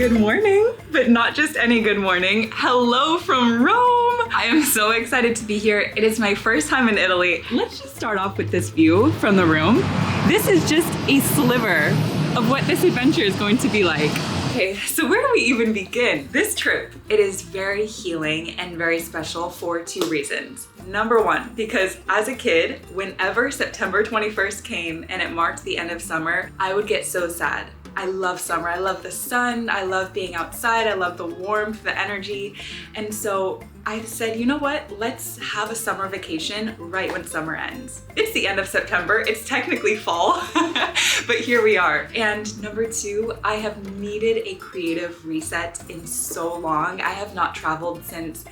Good morning, but not just any good morning. Hello from Rome. I am so excited to be here. It is my first time in Italy. Let's just start off with this view from the room. This is just a sliver of what this adventure is going to be like. Okay, so where do we even begin? This trip, it is very healing and very special for two reasons. Number one, because as a kid, whenever September 21st came and it marked the end of summer, I would get so sad. I love summer, I love the sun, I love being outside, I love the warmth, the energy. And so I said, you know what? Let's have a summer vacation right when summer ends. It's the end of September, it's technically fall, but here we are. And number two, I have needed a creative reset in so long. I have not traveled since,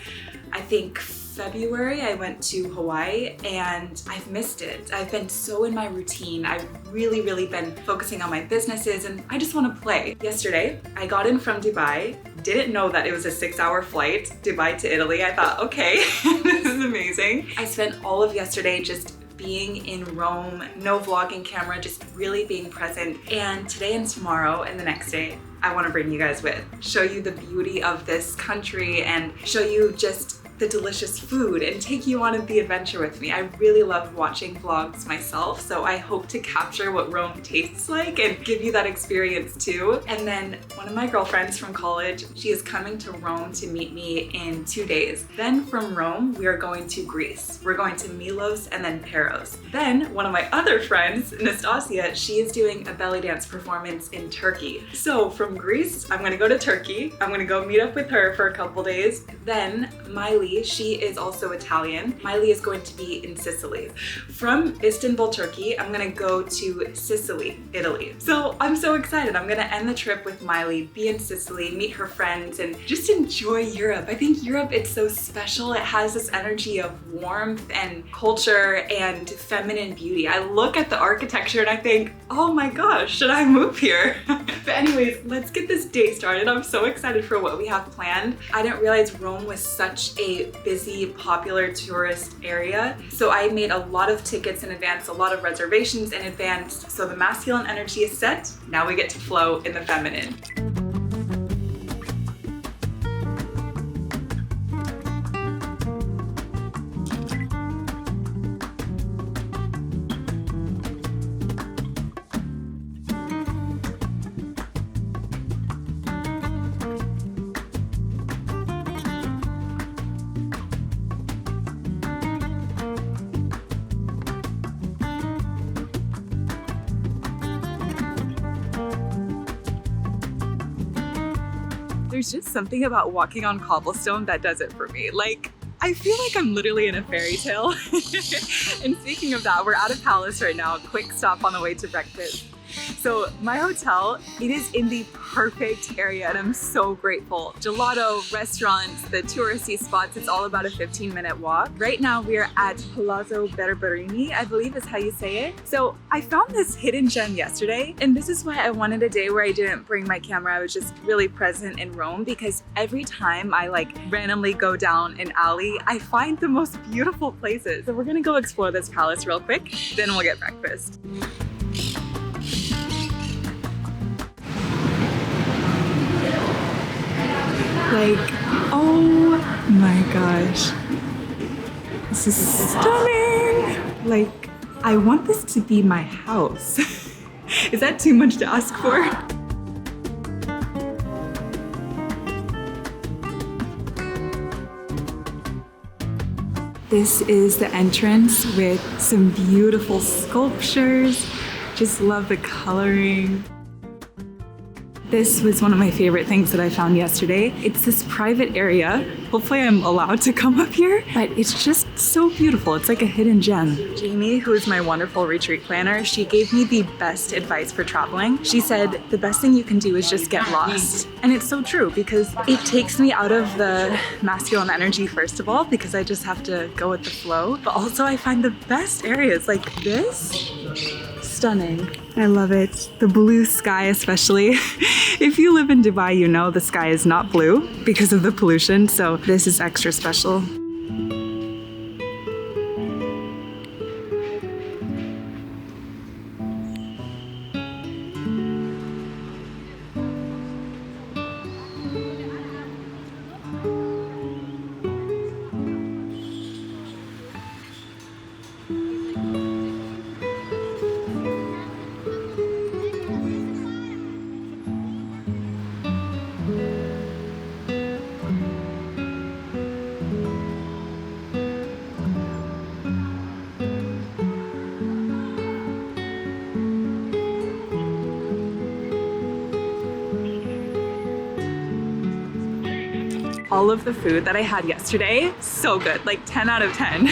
I think, February. I went to Hawaii and I've missed it. I've been so in my routine. I've really been focusing on my businesses and I just want to play. Yesterday, I got in from Dubai, didn't know that it was a 6-hour flight, Dubai to Italy. I thought, okay, this is amazing. I spent all of yesterday just being in Rome, no vlogging camera, just really being present. And today and tomorrow and the next day, I want to bring you guys with, show you the beauty of this country and show you just the delicious food and take you on the adventure with me. I really love watching vlogs myself, so I hope to capture what Rome tastes like and give you that experience too. And then one of my girlfriends from college, she is coming to Rome to meet me in 2 days. Then from Rome, we are going to Greece. We're going to Milos and then Paros. Then one of my other friends, Nastasia, she is doing a belly dance performance in Turkey. So from Greece, I'm gonna go to Turkey. I'm gonna go meet up with her for a couple days. Then Miley, she is also Italian. Miley is going to be in Sicily. From Istanbul, Turkey, I'm gonna go to Sicily, Italy. So I'm so excited. I'm gonna end the trip with Miley, be in Sicily, meet her friends, and just enjoy Europe. I think Europe, it's so special. It has this energy of warmth and culture and feminine beauty. I look at the architecture and I think, oh my gosh, should I move here? But anyways, let's get this day started. I'm so excited for what we have planned. I didn't realize Rome was such a busy, popular tourist area. So I made a lot of tickets in advance, a lot of reservations in advance. So the masculine energy is set. Now we get to flow in the feminine. There's just something about walking on cobblestone that does it for me. Like, I feel like I'm literally in a fairy tale. And speaking of that, we're at a palace right now, quick stop on the way to breakfast. So my hotel, it is in the perfect area and I'm so grateful. Gelato, restaurants, the touristy spots, it's all about a 15-minute walk. Right now we are at Palazzo Berberini, I believe is how you say it. So I found this hidden gem yesterday and this is why I wanted a day where I didn't bring my camera. I was just really present in Rome because every time I like randomly go down an alley, I find the most beautiful places. So we're gonna go explore this palace real quick, then we'll get breakfast. Like, oh my gosh, this is stunning. Like, I want this to be my house. Is that too much to ask for? This is the entrance with some beautiful sculptures. Just love the coloring. This was one of my favorite things that I found yesterday. It's this private area. Hopefully I'm allowed to come up here, but it's just so beautiful. It's like a hidden gem. Jamie, who is my wonderful retreat planner, she gave me the best advice for traveling. She said, the best thing you can do is just get lost. And it's so true because it takes me out of the masculine energy, first of all, because I just have to go with the flow. But also I find the best areas like this. Stunning. I love it. The blue sky especially. If you live in Dubai, you know the sky is not blue because of the pollution, so this is extra special. all of the food that I had yesterday, so good, like 10 out of 10.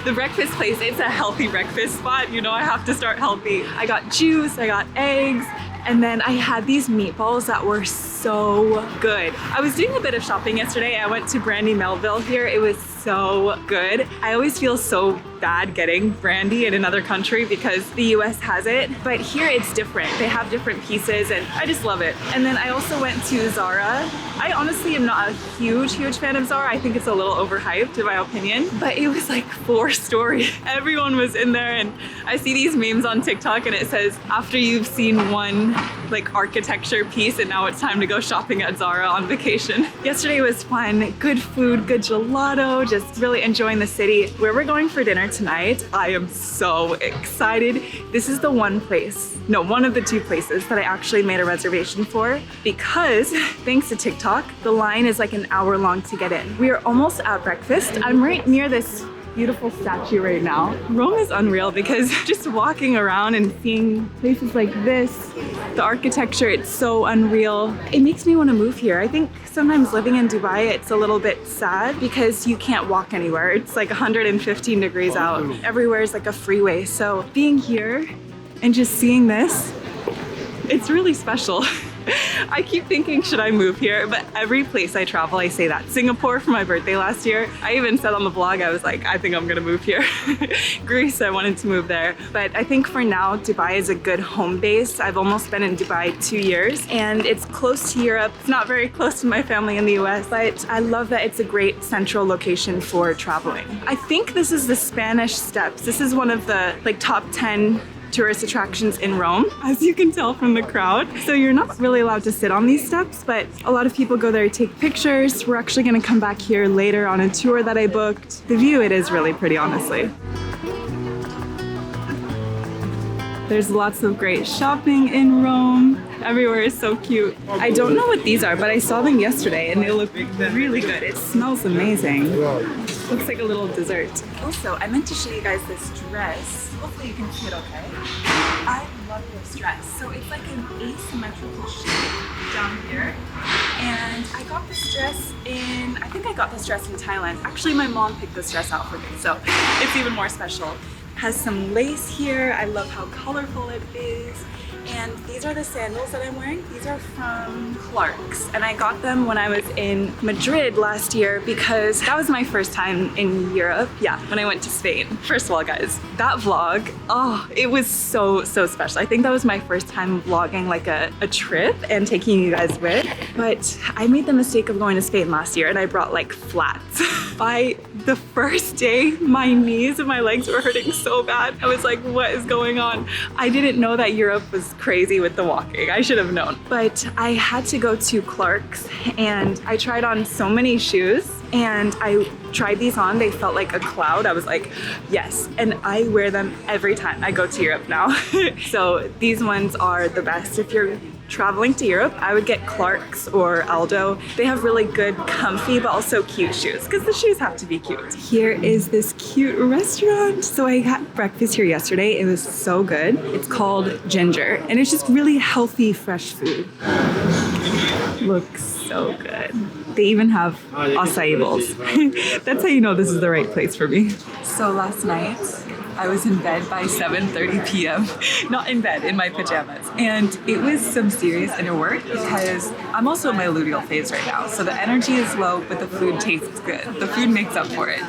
The breakfast place, it's a healthy breakfast spot. You know, I have to start healthy. I got juice, I got eggs, and then I had these meatballs that were so good. I was doing a bit of shopping yesterday. I went to Brandy Melville here. It was so good. I always feel so bad getting brandy in another country because the US has it, but here it's different. They have different pieces and I just love it. And then I also went to Zara. I honestly am not a huge fan of Zara. I think it's a little overhyped in my opinion, but it was like 4-story. Everyone was in there, and I see these memes on TikTok and it says, after you've seen one like architecture piece and now it's time to go shopping at Zara on vacation. Yesterday was fun, good food, good gelato, just really enjoying the city. Where we're going for dinner tonight, I am so excited. This is the one of the 2 places that I actually made a reservation for because thanks to TikTok, the line is like an hour long to get in. We are almost at breakfast. I'm right near this beautiful statue right now. Rome is unreal because just walking around and seeing places like this, the architecture, it's so unreal. It makes me want to move here. I think sometimes living in Dubai, it's a little bit sad because you can't walk anywhere. It's like 115 degrees out. Everywhere is like a freeway. So being here and just seeing this, it's really special. I keep thinking, should I move here? But every place I travel, I say that. Singapore for my birthday last year, I even said on the vlog, I was like, I think I'm gonna move here. Greece, I wanted to move there. But I think for now, Dubai is a good home base. I've almost been in Dubai 2 years and it's close to Europe. It's not very close to my family in the US, but I love that it's a great central location for traveling. I think this is the Spanish Steps. This is one of the like top 10 tourist attractions in Rome, as you can tell from the crowd. So you're not really allowed to sit on these steps, but a lot of people go there to take pictures. We're actually gonna come back here later on a tour that I booked. The view, it is really pretty, honestly. There's lots of great shopping in Rome. Everywhere is so cute. I don't know what these are, but I saw them yesterday and they look really good. It smells amazing. Looks like a little dessert. Also, I meant to show you guys this dress. Hopefully you can see it okay. I love this dress. So it's like an asymmetrical shape down here. And I got this dress I think I got this dress in Thailand. Actually, my mom picked this dress out for me, so it's even more special. Has some lace here. I love how colorful it is. And these are the sandals that I'm wearing. These are from Clark's, and I got them when I was in Madrid last year because that was my first time in Europe. Yeah, when I went to Spain. First of all, guys, that vlog, oh, it was so special. I think that was my first time vlogging like a trip and taking you guys with. But I made the mistake of going to Spain last year and I brought like flats. By the first day, my knees and my legs were hurting so bad. I was like, what is going on? I didn't know that Europe was crazy with the walking. I should have known. But I had to go to Clark's and I tried on so many shoes and I tried these on. They felt like a cloud. I was like, yes. And I wear them every time I go to Europe now. So these ones are the best. If you're traveling to Europe, I would get Clark's or Aldo. They have really good, comfy, but also cute shoes because the shoes have to be cute. Here is this cute restaurant. So I had breakfast here yesterday. It was so good. It's called Ginger and it's just really healthy, fresh food. Looks so good. They even have acai bowls. That's how you know this is the right place for me. So last night, I was in bed by 7:30 p.m. Not in bed, in my pajamas. And it was some serious inner work because I'm also in my luteal phase right now. So the energy is low, but the food tastes good. The food makes up for it.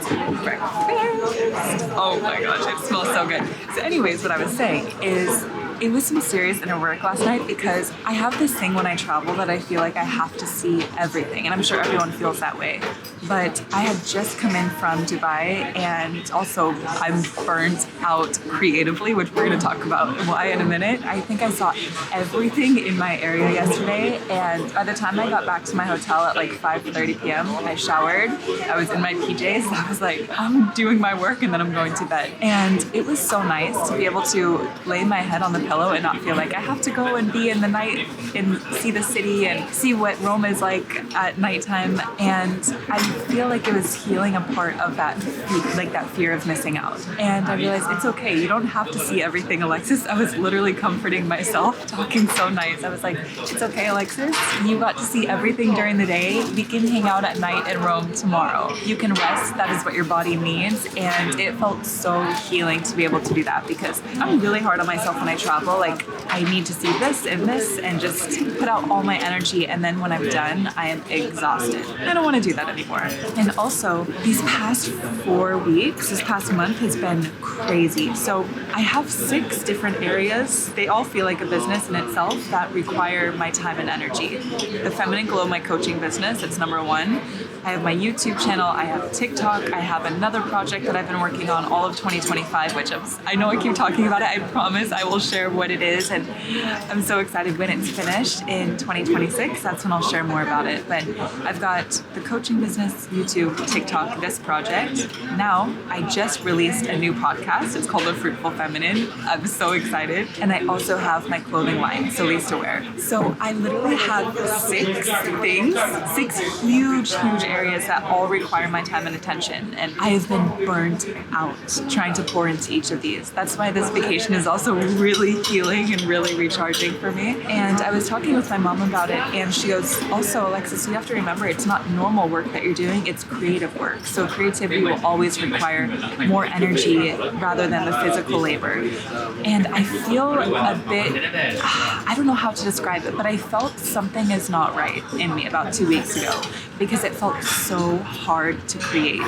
Breakfast. Oh my gosh, it smells so good. So anyways, what I was saying is it was some serious inner work last night because I have this thing when I travel that I feel like I have to see everything. And I'm sure everyone feels that way. But I had just come in from Dubai and also I'm burnt out creatively, which we're going to talk about why in a minute. I think I saw everything in my area yesterday, and by the time I got back to my hotel at like 5:30 p.m., I showered, I was in my PJs, I was like, I'm doing my work and then I'm going to bed. And it was so nice to be able to lay my head on the pillow and not feel like I have to go and be in the night and see the city and see what Rome is like at nighttime. And I feel like it was healing a part of that, like that fear of missing out. And I realized it's okay. You don't have to see everything, Alexis. I was literally comforting myself, talking so nice. I was like, it's okay, Alexis. You got to see everything during the day. We can hang out at night in Rome tomorrow. You can rest. That is what your body needs. And it felt so healing to be able to do that because I'm really hard on myself when I travel. Like, I need to see this and this and just put out all my energy. And then when I'm done, I am exhausted. I don't want to do that anymore. And also, these past 4 weeks, this past month has been crazy. So I have 6 different areas. They all feel like a business in itself that require my time and energy. The Feminine Glow, my coaching business, it's number 1. I have my YouTube channel, I have TikTok, I have another project that I've been working on all of 2025, which I know I keep talking about it. I promise I will share what it is, and I'm so excited when it's finished in 2026. That's when I'll share more about it. But I've got the coaching business, YouTube, TikTok, this project. Now, I just released a new podcast. It's called The Fruitful Feminine. I'm so excited. And I also have my clothing line, Solis to Wear. So I literally have 6 things, 6 huge areas that all require my time and attention. And I have been burnt out trying to pour into each of these. That's why this vacation is also really healing and really recharging for me. And I was talking with my mom about it, and she goes, also, Alexis, you have to remember it's not normal work that you're doing, it's creative work. So creativity will always require more energy rather than the physical labor. And I feel a bit, I don't know how to describe it, but I felt something is not right in me about 2 weeks ago because it felt so hard to create.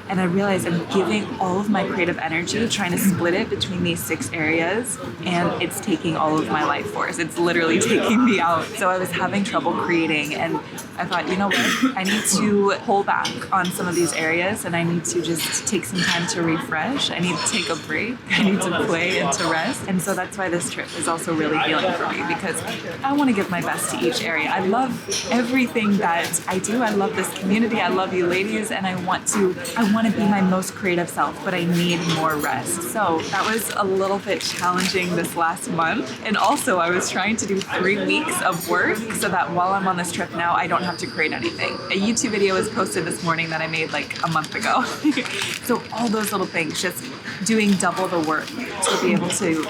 And I realized I'm giving all of my creative energy, trying to split it between these 6 areas, and it's taking all of my life force. It's literally taking me out. So I was having trouble creating, and I thought, you know what? I need to pull back on some of these areas, and I need to just take some time to refresh. I need to take a break. I need to play and to rest. And so that's why this trip is also really healing for me, because I want to give my best to each area. I love everything that I do. I love this community. I love you ladies, and I want to be my most creative self, but I need more rest. So that was a little bit challenging this last month. And also I was trying to do 3 weeks of work so that while I'm on this trip now, I don't have to create anything. A YouTube video was posted this morning that I made like a month ago. So all those little things, just doing double the work to be able to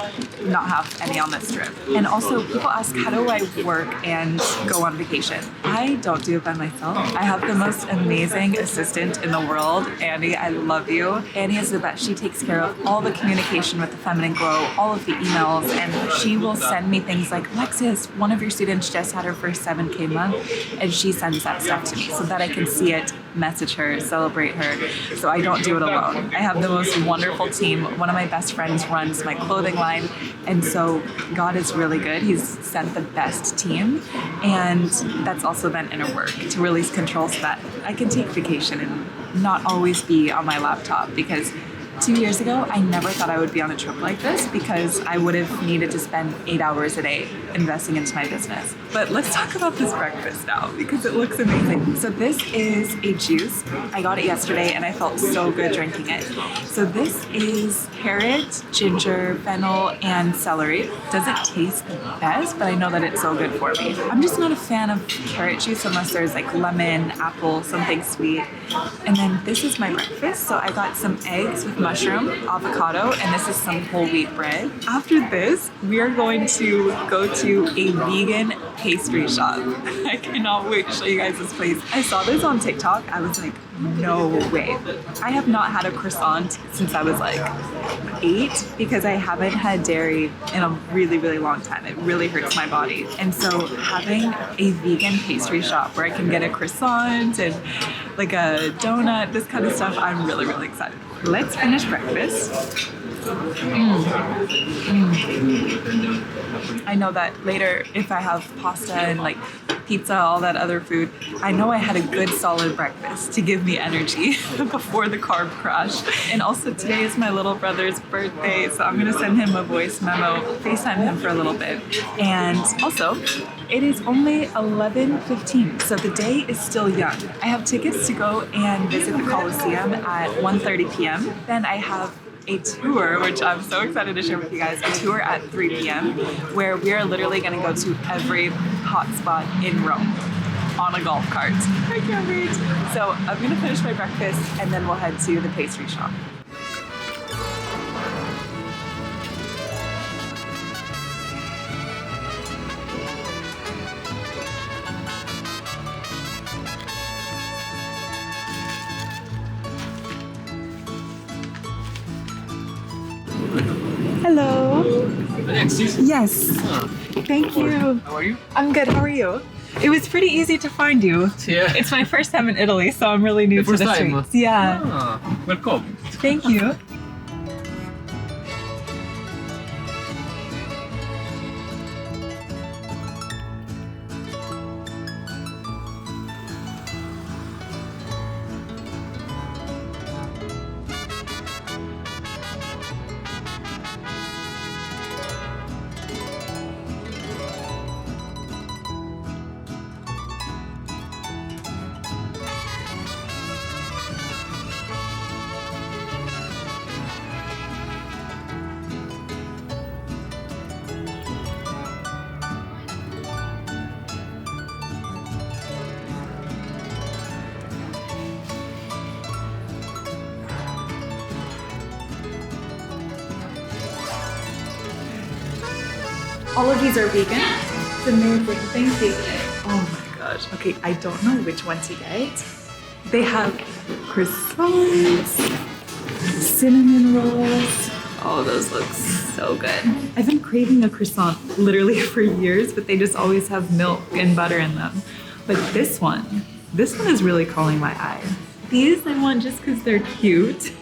not have any on this trip. And also people ask, how do I work and go on vacation? I don't do it by myself. I have the most amazing assistant in the world, Annie. I love you. Annie is the best. She takes care of all the communication with the Feminine Glow, all of the emails, and she will send me things like, Alexis, one of your students just had her first 7K month, and she sends that stuff to me so that I can see it, message her, celebrate her. So I don't do it alone. I have the most wonderful team. One of my best friends runs my clothing line, and so God is really good. He's sent the best team, and that's also then inner work to release control so that I can take vacation and not always be on my laptop, because 2 years ago, I never thought I would be on a trip like this because I would have needed to spend 8 hours a day investing into my business. But let's talk about this breakfast now because it looks amazing. So this is a juice. I got it yesterday and I felt so good drinking it. So this is carrot, ginger, fennel, and celery. Doesn't taste the best, but I know that it's so good for me. I'm just not a fan of carrot juice unless there's like lemon, apple, something sweet. And then this is my breakfast. So I got some eggs with mushroom, avocado, and this is some whole wheat bread. After this, we are going to go to a vegan pastry shop. I cannot wait to show you guys this place. I saw this on TikTok. I was like, no way. I have not had a croissant since I was like 8 because I haven't had dairy in a really long time. It really hurts my body. And so having a vegan pastry shop where I can get a croissant and like a donut, this kind of stuff, I'm really excited. Let's finish breakfast. I know that later if I have pasta and like pizza, all that other food, I know I had a good solid breakfast to give me energy before the carb crash. And also today is my little brother's birthday, so I'm gonna send him a voice memo, FaceTime him for a little bit. And also, it is only 11:15, so the day is still young. I have tickets to go and visit the Colosseum at 1:30 p.m. Then I have a tour, which I'm so excited to share with you guys, a tour at 3 p.m. where we are literally going to go to every hotspot in Rome on a golf cart. I can't wait. So I'm going to finish my breakfast and then we'll head to the pastry shop. Hello. Yes. Thank you. How are you? I'm good. How are you? It was pretty easy to find you. Yeah. It's my first time in Italy, so I'm really new to the streets. Yeah. Welcome. Thank you. All of these are vegan. It's amazing. Thank you. Oh my gosh. Okay, I don't know which one to get. They have croissants, cinnamon rolls. Oh, those look so good. I've been craving a croissant literally for years, but they just always have milk and butter in them. But this one is really calling my eye. These I want just because they're cute.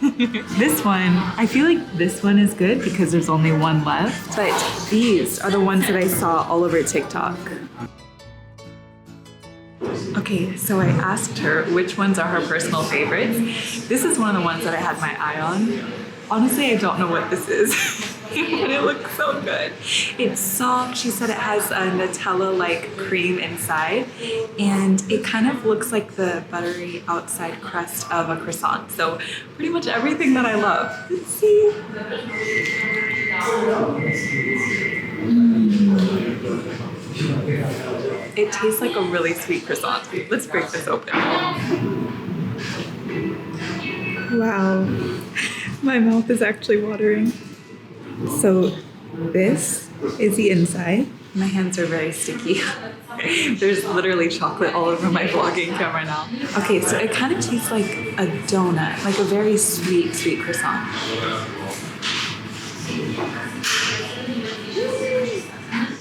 This one, I feel like this one is good because there's only one left. But these are the ones that I saw all over TikTok. Okay, so I asked her which ones are her personal favorites. This is one of the ones that I had my eye on. Honestly, I don't know what this is, but it looks so good. It's soft. She said it has a Nutella-like cream inside, and it kind of looks like the buttery outside crust of a croissant. So pretty much everything that I love. Let's see. It tastes like a really sweet croissant. Let's break this open. Wow. My mouth is actually watering. So this is the inside. My hands are very sticky. There's literally chocolate all over my vlogging camera now. Okay, so it kind of tastes like a donut, like a very sweet, sweet croissant.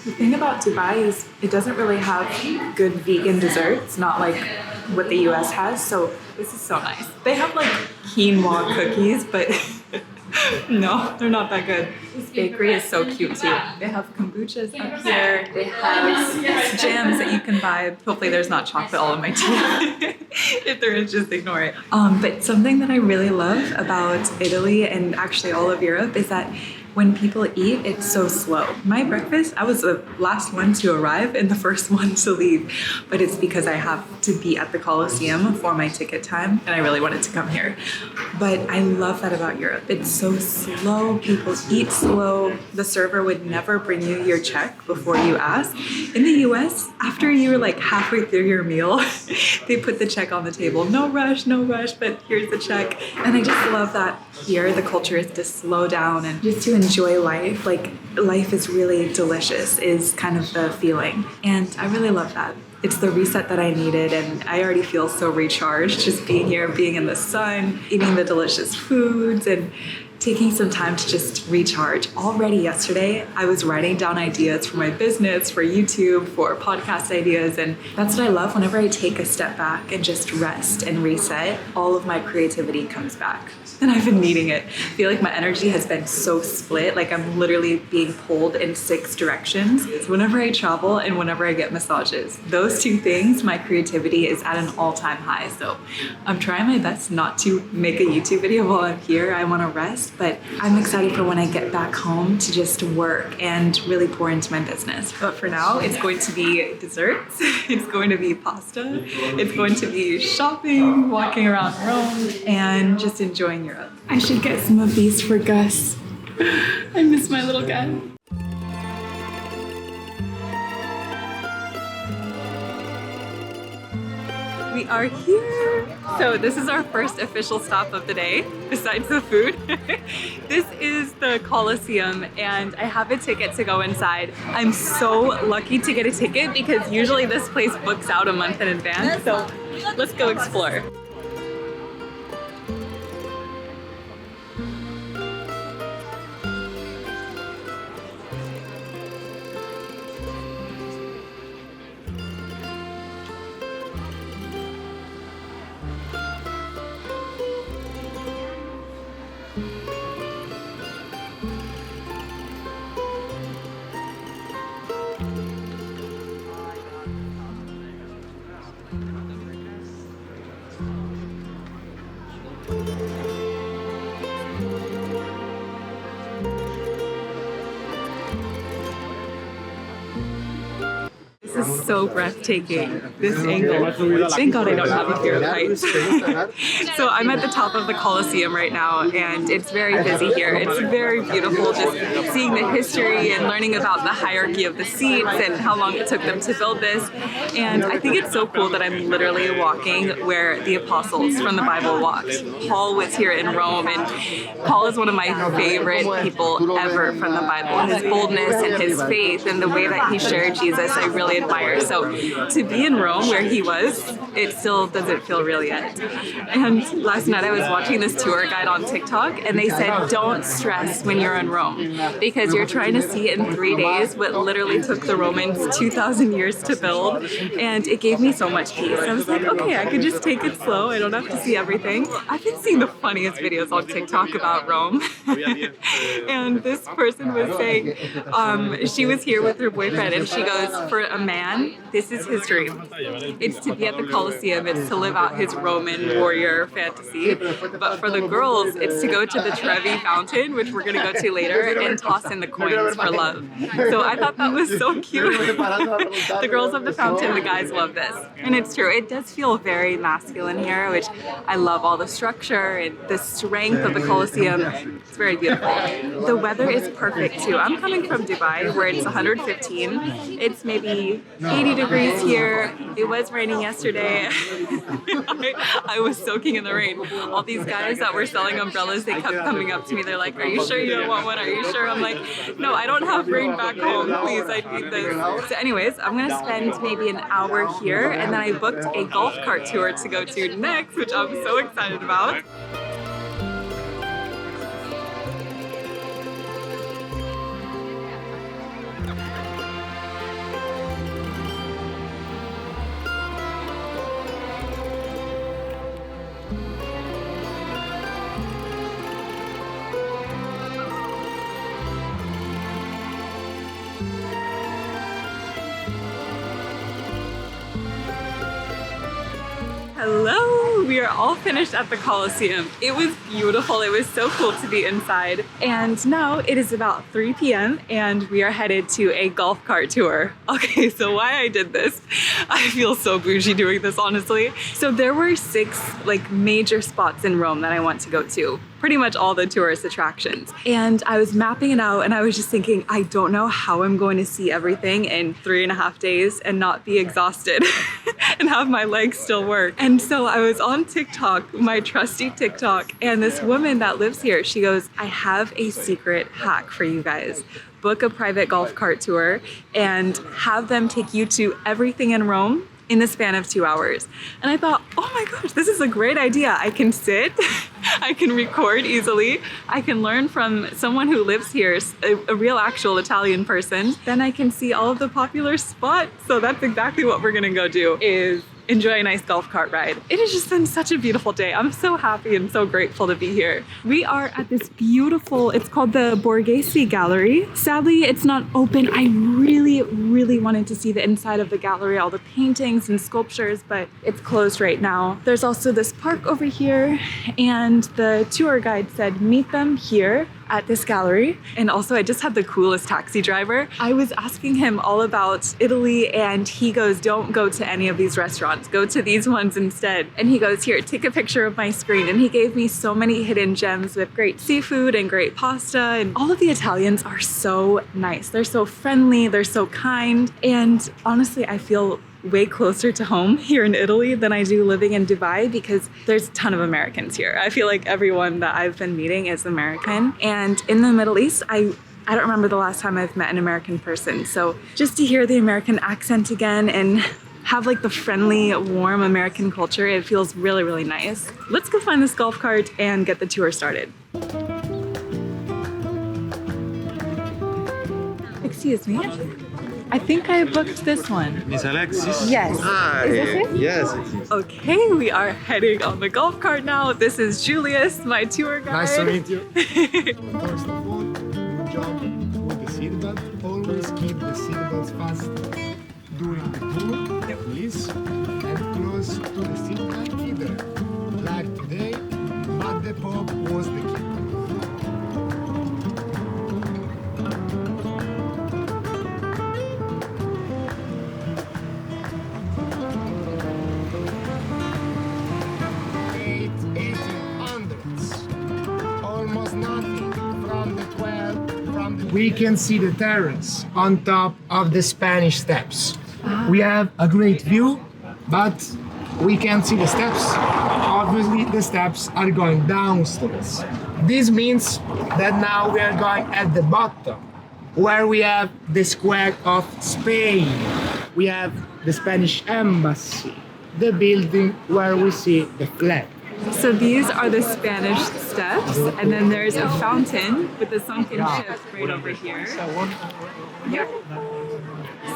The thing about Dubai is it doesn't really have good vegan desserts, not like what the US has, so this is so nice. They have like quinoa cookies, but no, they're not that good. This bakery is so cute too. They have kombuchas up here. They have jams that you can buy. Hopefully there's not chocolate all in my tea. If there is, just ignore it. But something that I really love about Italy and actually all of Europe is that when people eat, it's so slow. My breakfast, I was the last one to arrive and the first one to leave, but it's because I have to be at the Colosseum for my ticket time, and I really wanted to come here. But I love that about Europe. It's so slow, people eat slow. The server would never bring you your check before you ask. In the US, after you're like halfway through your meal, they put the check on the table. No rush, but here's the check. And I just love that here, the culture is to slow down and just to enjoy life. Like, life is really delicious is kind of the feeling. And I really love that. It's the reset that I needed, and I already feel so recharged just being here, being in the sun, eating the delicious foods, and taking some time to just recharge. Already yesterday, I was writing down ideas for my business, for YouTube, for podcast ideas, and that's what I love. Whenever I take a step back and just rest and reset, all of my creativity comes back. And I've been needing it. I feel like my energy has been so split, like I'm literally being pulled in 6 directions. Whenever I travel and whenever I get massages, those 2 things, my creativity is at an all-time high. So I'm trying my best not to make a YouTube video while I'm here. I want to rest, but I'm excited for when I get back home to just work and really pour into my business. But for now, it's going to be desserts, it's going to be pasta, it's going to be shopping, walking around Rome, and just enjoying Europe. I should get some of these for Gus. I miss my little guy. We are here. So this is our first official stop of the day, besides the food. This is the Colosseum, and I have a ticket to go inside. I'm so lucky to get a ticket because usually this place books out a month in advance. So let's go explore. This is so breathtaking, this angle. Thank God I don't have a fear of heights. So I'm at the top of the Colosseum right now, and it's very busy here. It's very beautiful just seeing the history and learning about the hierarchy of the seats and how long it took them to build this. And I think it's so cool that I'm literally walking where the apostles from the Bible walked. Paul was here in Rome, and Paul is one of my favorite people ever from the Bible. His boldness and his faith and the way that he shared Jesus, I really admire. So to be in Rome where he was, it still doesn't feel real yet. And last night I was watching this tour guide on TikTok, and they said don't stress when you're in Rome because you're trying to see in 3 days what literally took the Romans 2,000 years to build, and it gave me so much peace. I was like, okay, I could just take it slow. I don't have to see everything. I've been seeing the funniest videos on TikTok about Rome. And this person was saying she was here with her boyfriend, and she goes, for a man, this is his dream. It's to be at the Colosseum. It's to live out his Roman warrior fantasy. But for the girls, it's to go to the Trevi Fountain, which we're going to go to later, and toss in the coins for love. So I thought that was so cute. The girls love the fountain, the guys love this. And it's true. It does feel very masculine here, which I love all the structure and the strength of the Colosseum. It's very beautiful. The weather is perfect too. I'm coming from Dubai where it's 115. It's maybe 80 degrees here. It was raining yesterday. I was soaking in the rain. All these guys that were selling umbrellas, they kept coming up to me. They're like, are you sure you don't want one? Are you sure? I'm like, no, I don't have rain back home. Please, I need this. So anyways, I'm going to spend maybe an hour here, and then I booked a golf cart tour to go to next, which I'm so excited about. Hello! We are all finished at the Colosseum. It was beautiful. It was so cool to be inside. And now it is about 3 p.m. and we are headed to a golf cart tour. Okay, so why I did this, I feel so bougie doing this, honestly. So there were 6 major spots in Rome that I want to go to. Pretty much all the tourist attractions. And I was mapping it out, and I was just thinking, I don't know how I'm going to see everything in 3.5 days and not be exhausted and have my legs still work. And so I was on TikTok, my trusty TikTok, and this woman that lives here, she goes, I have a secret hack for you guys. Book a private golf cart tour and have them take you to everything in Rome in the span of 2 hours. And I thought, oh my gosh, this is a great idea. I can sit, I can record easily, I can learn from someone who lives here, a real actual Italian person. Then I can see all of the popular spots. So that's exactly what we're gonna go do, is enjoy a nice golf cart ride. It has just been such a beautiful day. I'm so happy and so grateful to be here. We are at this beautiful, it's called the Borghese Gallery. Sadly, it's not open. I really wanted to see the inside of the gallery, all the paintings and sculptures, but it's closed right now. There's also this park over here, and the tour guide said meet them here at this gallery. And also I just had the coolest taxi driver. I was asking him all about Italy and he goes, don't go to any of these restaurants, go to these ones instead. And he goes, here, take a picture of my screen. And he gave me so many hidden gems with great seafood and great pasta. And all of the Italians are so nice. They're so friendly, they're so kind. And honestly, I feel way closer to home here in Italy than I do living in Dubai because there's a ton of Americans here. I feel like everyone that I've been meeting is American. And in the Middle East, I don't remember the last time I've met an American person. So just to hear the American accent again and have like the friendly, warm American culture, it feels really nice. Let's go find this golf cart and get the tour started. Excuse me. I think I booked this one. Miss Alexis? Yes. Hi. Is this it? Yes, it is. Okay, we are heading on the golf cart now. This is Julius, my tour guide. Nice to meet you. First of all, good job with the seatbelt. Always keep the seatbelts fastened during the tour, please. And close to the seatbelt either. Like today, but the Pope was the key. We can see the terrace on top of the Spanish Steps. We have a great view, but we can't see the steps. Obviously, the steps are going downstairs. This means that now we are going at the bottom, where we have the square of Spain. We have the Spanish Embassy, the building where we see the flag. So these are the Spanish steps, and then there's a fountain with the sunken ship right over here. Yep.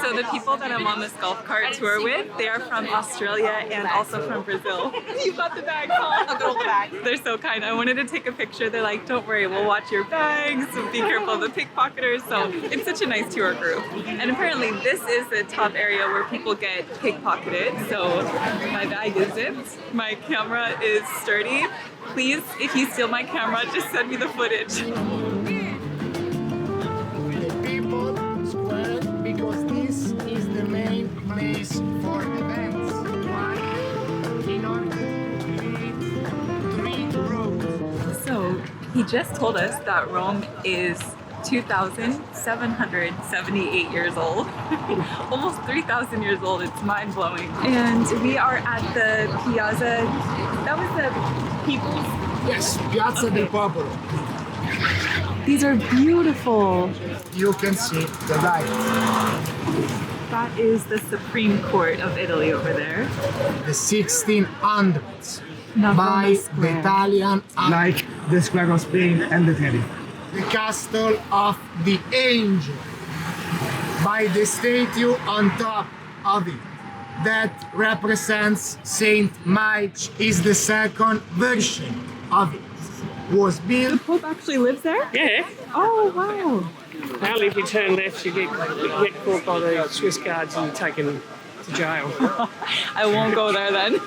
So the people that I'm on this golf cart tour with, they are from Australia and also from Brazil. You got the bag, huh? I got all the bags. They're so kind. I wanted to take a picture. They're like, don't worry, we'll watch your bags. Be careful of the pickpocketers. So it's such a nice tour group. And apparently this is the top area where people get pickpocketed. So my bag is zipped. My camera is sturdy. Please, if you steal my camera, just send me the footage. The people square because this is the main place for events. In order to create 3 roads. So he just told us that Rome is 2,778 years old. Almost 3,000 years old. It's mind-blowing. And we are at the Piazza. That was the people's... Yes, Piazza del Popolo. These are beautiful. You can see the light. That is the Supreme Court of Italy over there. The 1600s Navona by Square. the Italian, like the Square of Spain and the Trevi. The Castle of the Angel by the statue on top of it that represents Saint Mike is the second version of it. Was built. The Pope actually lives there? Yeah. Oh, wow. Only if you turn left, you get caught by the Swiss guards and taken to jail. I won't go there then.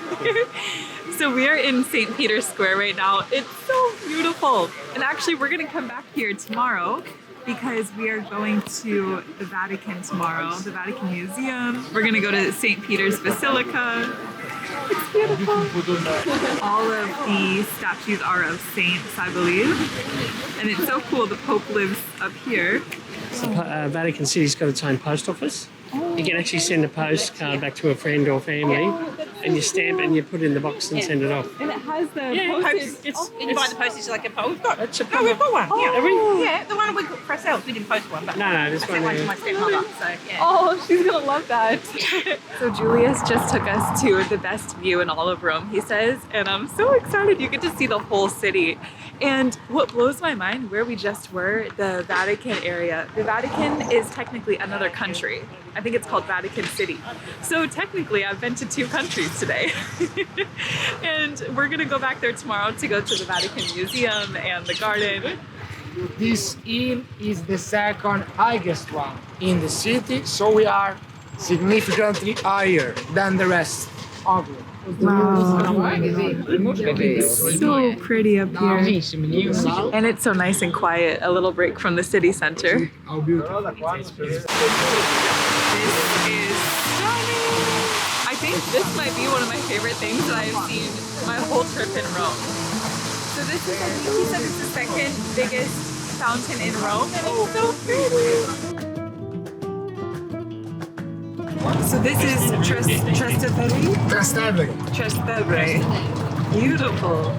So we are in St. Peter's Square right now. It's so beautiful. And actually, we're going to come back here tomorrow because we are going to the Vatican tomorrow, the Vatican Museum. We're going to go to St. Peter's Basilica. It's beautiful. All of the statues are of saints, I believe. And it's so cool. The Pope lives up here. Vatican City's got its own post office. You can actually send a postcard back to a friend or family, and you stamp it and you put it in the box and send it off. And it has the postage. And you buy the postage like a post. We've got. It's a No, we've got one. Yeah. Have we? Yeah, the one we got for ourselves. We didn't post one, but No, this I one sent one to there. my stepmother. So yeah. Oh, she's gonna love that. So Julius just took us to the best view in all of Rome, he says, and I'm so excited. You get to see the whole city. And what blows my mind, where we just were, the Vatican area. The Vatican is technically another country. I think it's called Vatican City. So technically I've been to 2 countries today. And we're gonna go back there tomorrow to go to the Vatican Museum and the garden. This hill is the second highest one in the city, so we are significantly higher than the rest of it. It's so pretty up here. And it's so nice and quiet, a little break from the city center. How beautiful. This is stunning. I think this might be one of my favorite things that I've seen my whole trip in Rome. So this is, I think he said it's the second biggest fountain in Rome, and it's so pretty. So this is Trastevere? Trastevere. Beautiful.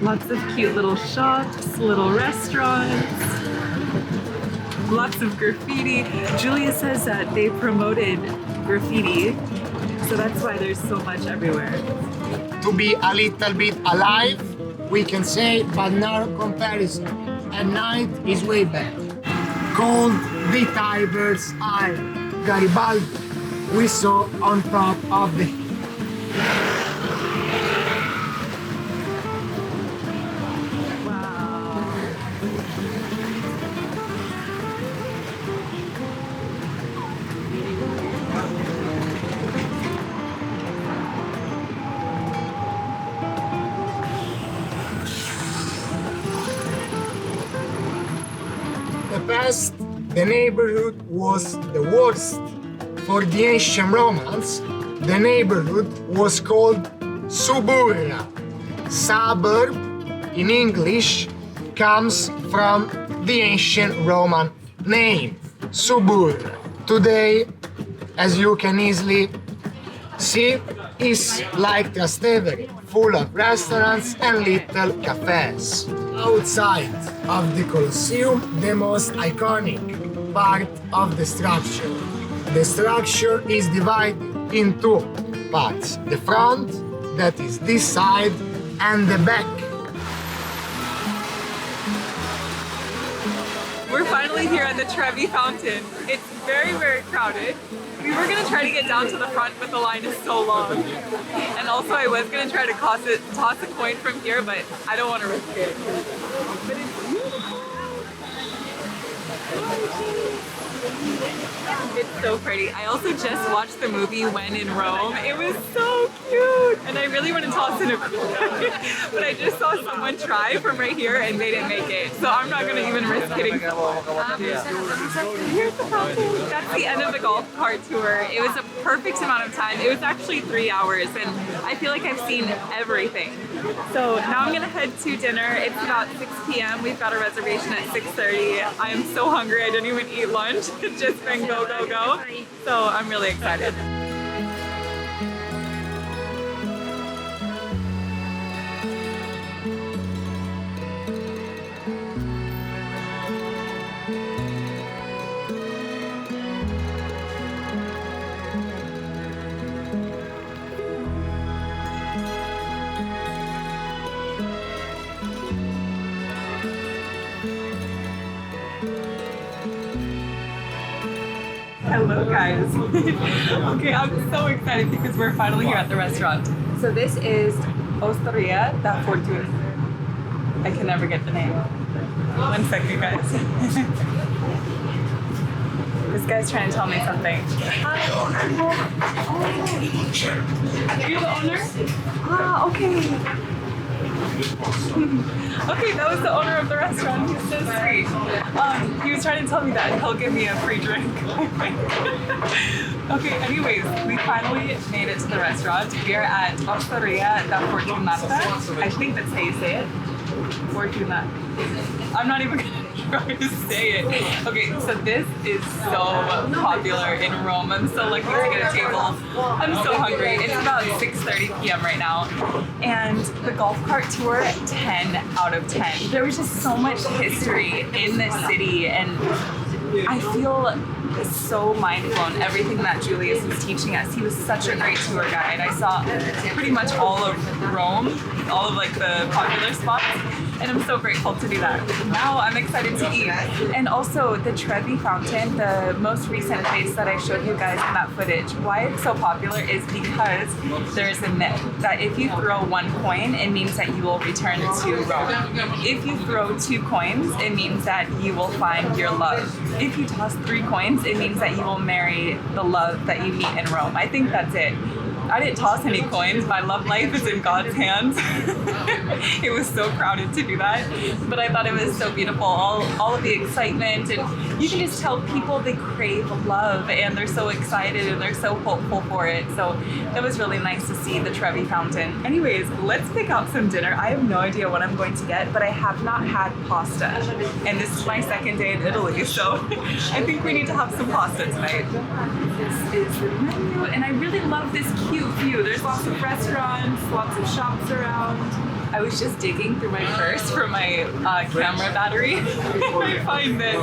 Lots of cute little shops, little restaurants, lots of graffiti. Julia says that they promoted graffiti, so that's why there's so much everywhere. To be a little bit alive, we can say, but no comparison. At night is way better. Called the Tiber's Eye, Garibaldi, we saw on top of the hill. The neighborhood was the worst. For the ancient Romans, the neighborhood was called suburra. Suburb, in English, comes from the ancient Roman name, suburra. Today, as you can easily see, is like Trastevere, full of restaurants and little cafes. Outside of the Colosseum, the most iconic part of the structure. The structure is divided in 2 parts. The front, that is this side, and the back. We're finally here at the Trevi Fountain. It's very, very crowded. We were gonna try to get down to the front, but the line is so long. And also I was gonna try to toss a coin from here, but I don't want to risk it. But it's beautiful. It's so pretty. I also just watched the movie When in Rome. It was so cute. And I really want to toss in a coin, but I just saw someone try from right here and they didn't make it. So I'm not gonna even risk hitting someone. Here's the fountain. That's the end of the golf cart tour. It was a perfect amount of time. It was actually 3 hours and I feel like I've seen everything. So now I'm gonna head to dinner. It's about 6 p.m. We've got a reservation at 6:30. I am so hungry. I didn't even eat lunch. It's just been go, go, go. So I'm really excited. Hello guys. Okay, I'm so excited because we're finally here at the restaurant. So this is Osteria da Fortuna. I can never get the name. 1 second guys. This guy's trying to tell me something. Hi. You're the owner? Ah, okay. Okay, that was the owner of the restaurant. He's so sweet. He was trying to tell me that he'll give me a free drink. Okay, anyways, we finally made it to the restaurant. We are at Osteria da Fortunata. I think that's how you say it. Fortuna. I'm not even gonna try to say it. Okay, so this is so popular in Rome. I'm so lucky to get a table. I'm so hungry. It's about 6:30 p.m. right now. And the golf cart tour, 10 out of 10. There was just so much history in this city and I feel was so mind blown. Everything that Julius was teaching us. He was such a great tour guide. I saw pretty much all of Rome, all of like the popular spots. And I'm so grateful to do that. Now I'm excited to eat. And also the Trevi Fountain, the most recent place that I showed you guys in that footage, why it's so popular is because there is a myth that if you throw 1 coin, it means that you will return to Rome. If you throw 2 coins, it means that you will find your love. If you toss 3 coins, it means that you will marry the love that you meet in Rome. I think that's it. I didn't toss any coins. My love life is in God's hands. It was so crowded to do that, but I thought it was so beautiful. All of the excitement, and you can just tell people they crave love, and they're so excited and they're so hopeful for it. So it was really nice to see the Trevi Fountain. Anyways, let's pick out some dinner. I have no idea what I'm going to get, but I have not had pasta, and this is my second day in Italy, so I think we need to have some pasta tonight. This is the menu, and I really love this cute view. There's lots of restaurants, lots of shops around. I was just digging through my purse for my camera battery. I find this.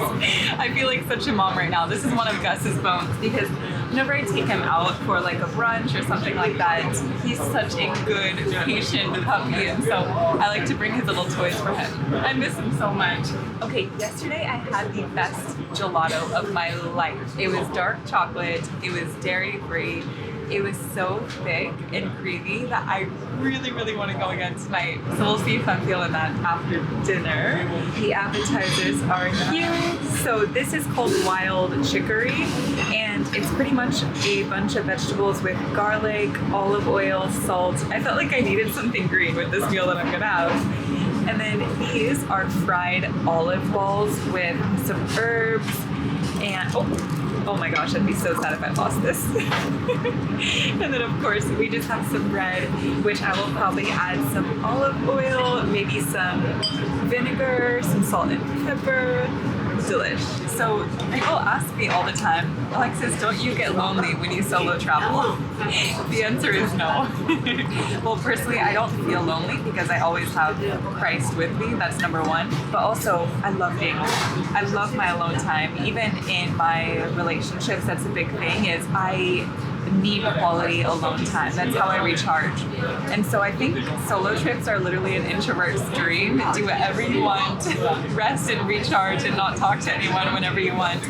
I feel like such a mom right now. This is one of Gus's bones because whenever I take him out for like a brunch or something like that, he's such a good, patient puppy, and so I like to bring his little toys for him. I miss him so much. Okay, yesterday I had the best gelato of my life. It was dark chocolate, it was dairy-free, it was so thick and creamy that I really, really want to go again tonight. So we'll see if I'm feeling that after dinner. The appetizers are here. So this is called wild chicory, and it's pretty much a bunch of vegetables with garlic, olive oil, salt. I felt like I needed something green with this meal that I'm gonna have. And then these are fried olive balls with some herbs and oh my gosh, I'd be so sad if I lost this. And then of course we just have some bread, which I will probably add some olive oil, maybe some vinegar, some salt and pepper. Delish. So people ask me all the time, Alexis, don't you get lonely when you solo travel? The answer is no. Well, personally, I don't feel lonely because I always have Christ with me. That's number one. But also, I love being alone. I love my alone time. Even in my relationships, that's a big thing, is I need quality alone time. That's how I recharge. And so I think solo trips are literally an introvert's dream. Do whatever you want, rest and recharge, and not talk to anyone whenever you want.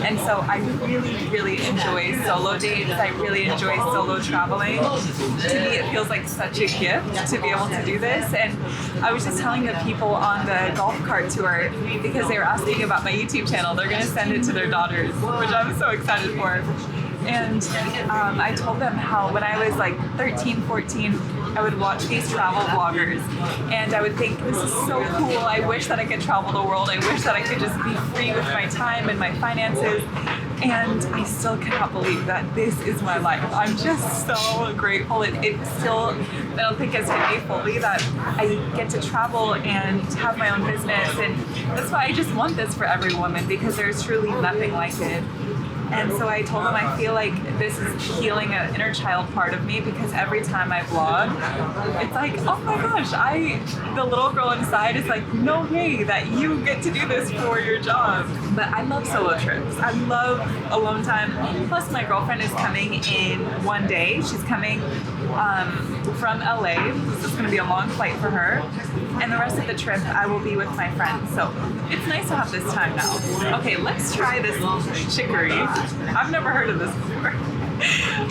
And so I really, really enjoy solo dates. I really enjoy solo traveling. To me, it feels like such a gift to be able to do this. And I was just telling the people on the golf cart tour, because they were asking about my YouTube channel, they're gonna send it to their daughters, which I'm so excited for. And I told them how when I was like 13, 14, I would watch these travel vloggers and I would think, this is so cool. I wish that I could travel the world. I wish that I could just be free with my time and my finances. And I still cannot believe that this is my life. I'm just so grateful. It still, I don't think it's hit me fully that I get to travel and have my own business. And that's why I just want this for every woman, because there's truly nothing like it. And so I told them I feel like this is healing an inner child part of me, because every time I vlog, it's like, oh my gosh, the little girl inside is like, no way that you get to do this for your job. But I love solo trips. I love alone time. Plus my girlfriend is coming in one day. She's coming from LA. This is going to be a long flight for her. And the rest of the trip, I will be with my friends. So it's nice to have this time now. Okay, let's try this chicory. I've never heard of this before.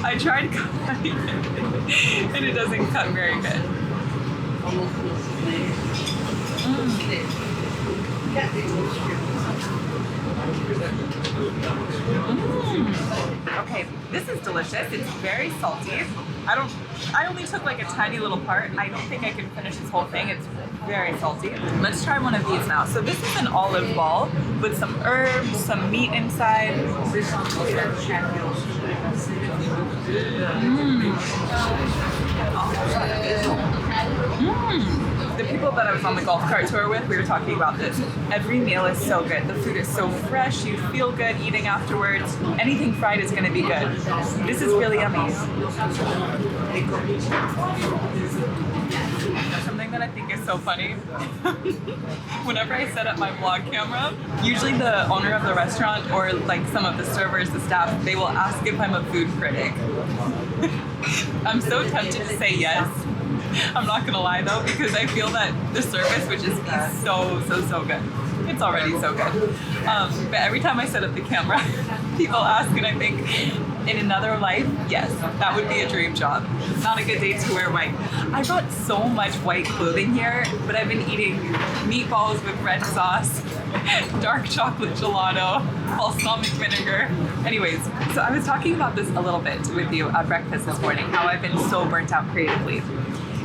I tried cutting it, and it doesn't cut very good. Okay, this is delicious. It's very salty. I only took like a tiny little part. I don't think I can finish this whole thing. It's very salty. Let's try one of these now. So this is an olive ball with some herbs, some meat inside. The people that I was on the golf cart tour with, we were talking about this. Every meal is so good. The food is so fresh. You feel good eating afterwards. Anything fried is going to be good. This is really yummy. Something that I think is so funny. Whenever I set up my vlog camera, usually the owner of the restaurant or like some of the servers, the staff, they will ask if I'm a food critic. I'm so tempted to say yes. I'm not gonna lie though, because I feel that the service would just be so good. It's already so good. But every time I set up the camera, people ask, and I think, in another life, yes, that would be a dream job. Not a good day to wear white. I got so much white clothing here, but I've been eating meatballs with red sauce, dark chocolate gelato, balsamic vinegar. Anyways, so I was talking about this a little bit with you at breakfast this morning, how I've been so burnt out creatively.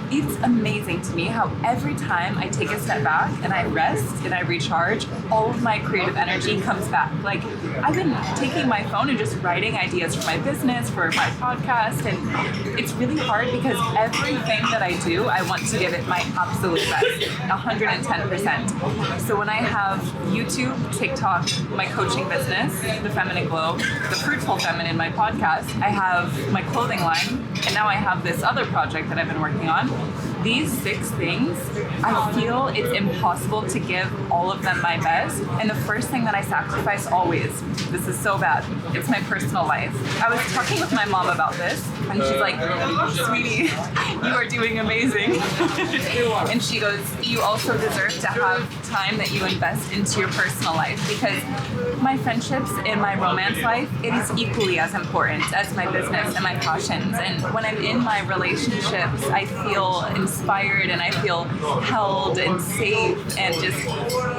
It's amazing to me how every time I take a step back and I rest and I recharge, all of my creative energy comes back. Like, I've been taking my phone and just writing ideas for my business, for my podcast, and it's really hard because everything that I do, I want to give it my absolute best, 110%. So when I have YouTube, TikTok, my coaching business, The Feminine Glow, The Fruitful Feminine, my podcast, I have my clothing line, and now I have this other project that I've been working on. These 6 things, I feel it's impossible to give all of them my best. And the first thing that I sacrifice always, this is so bad, it's my personal life. I was talking with my mom about this, and she's like, sweetie, you are doing amazing. And she goes, you also deserve to have time that you invest into your personal life, because my friendships and my romance life, it is equally as important as my business and my passions. And when I'm in my relationships, I feel inspired and I feel held and safe, and just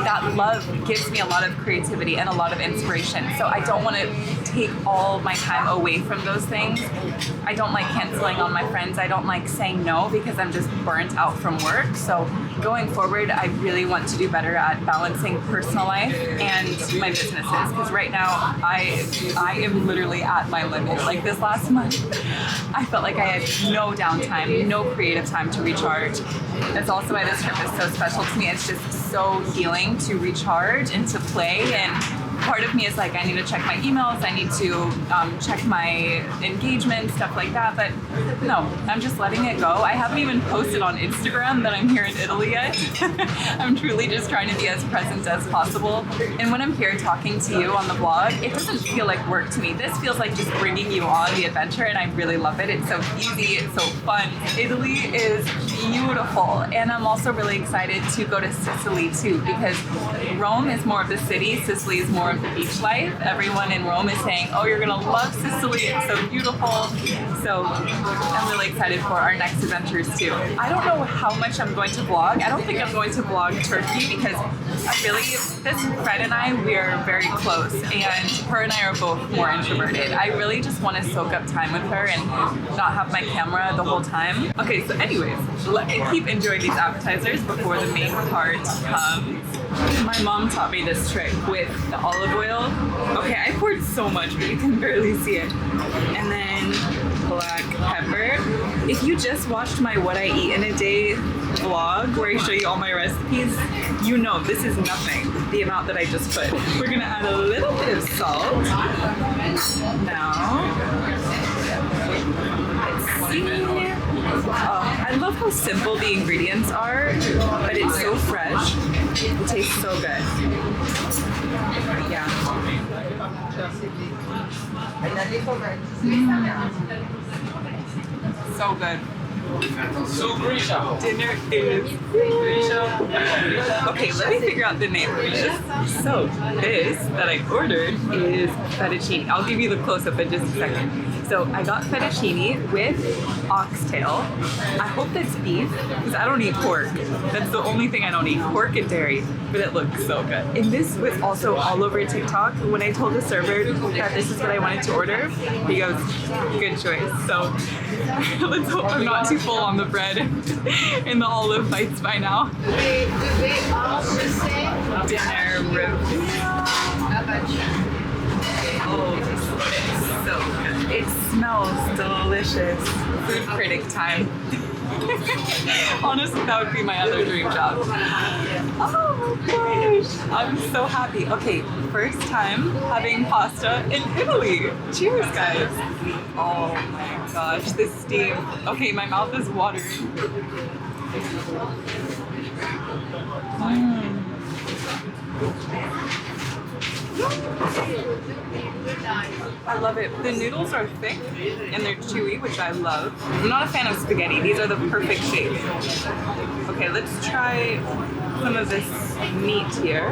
that love gives me a lot of creativity and a lot of inspiration. So I don't want to take all my time away from those things. I don't like canceling on my friends. I don't like saying no because I'm just burnt out from work. So going forward, I really want to do better at balancing personal life and my businesses, because right now I am literally at my limit. Like this last month, I felt like I had no downtime, no creative time to recharge. That's also why this trip is so special to me. It's just so healing to recharge and to play, and part of me is like, I need to check my emails, I need to check my engagement, stuff like that, but no, I'm just letting it go. I haven't even posted on Instagram that I'm here in Italy yet. I'm truly just trying to be as present as possible. And when I'm here talking to you on the vlog, it doesn't feel like work to me. This feels like just bringing you on the adventure, and I really love it. It's so easy, it's so fun. Italy is beautiful, and I'm also really excited to go to Sicily too, because Rome is more of the city, Sicily is more of the beach life. Everyone in Rome is saying, oh, you're gonna love Sicily, it's so beautiful. So I'm really excited for our next adventures too. I don't know how much I'm going to vlog. I don't think I'm going to vlog Turkey, because this friend and I, we are very close, and her and I are both more introverted. I really just want to soak up time with her and not have my camera the whole time. Okay, so anyways, let me keep enjoying these appetizers before the main part comes. My mom taught me this trick with the olive oil. Okay, I poured so much, but you can barely see it. And then black pepper. If you just watched my What I Eat in a Day vlog, where I show you all my recipes, you know this is nothing, the amount that I just put. We're gonna add a little bit of salt. Now, let's see. Oh, I love how simple the ingredients are, but it's so fresh. It tastes so good. Yeah. So good. Dinner is okay, let me figure out the name of this. So this that I ordered is fettuccine. I'll give you the close-up in just a second. So I got fettuccine with oxtail. I hope that's beef, because I don't eat pork. That's the only thing I don't eat, pork and dairy, but it looks so good. And this was also all over TikTok. When I told the server that this is what I wanted to order, he goes, good choice. So let's hope I'm not too full on the bread and the olive bites by now. Dinner review. Oh, it's so good. It smells delicious. Food critic time. Honestly, that would be my other dream job. Oh my gosh, I'm so happy. Okay, first time having pasta in Italy. Cheers, guys. Oh my gosh, this steam. Okay, my mouth is watering. I love it. The noodles are thick and they're chewy, which I love. I'm not a fan of spaghetti. These are the perfect shape. Okay, let's try some of this meat here.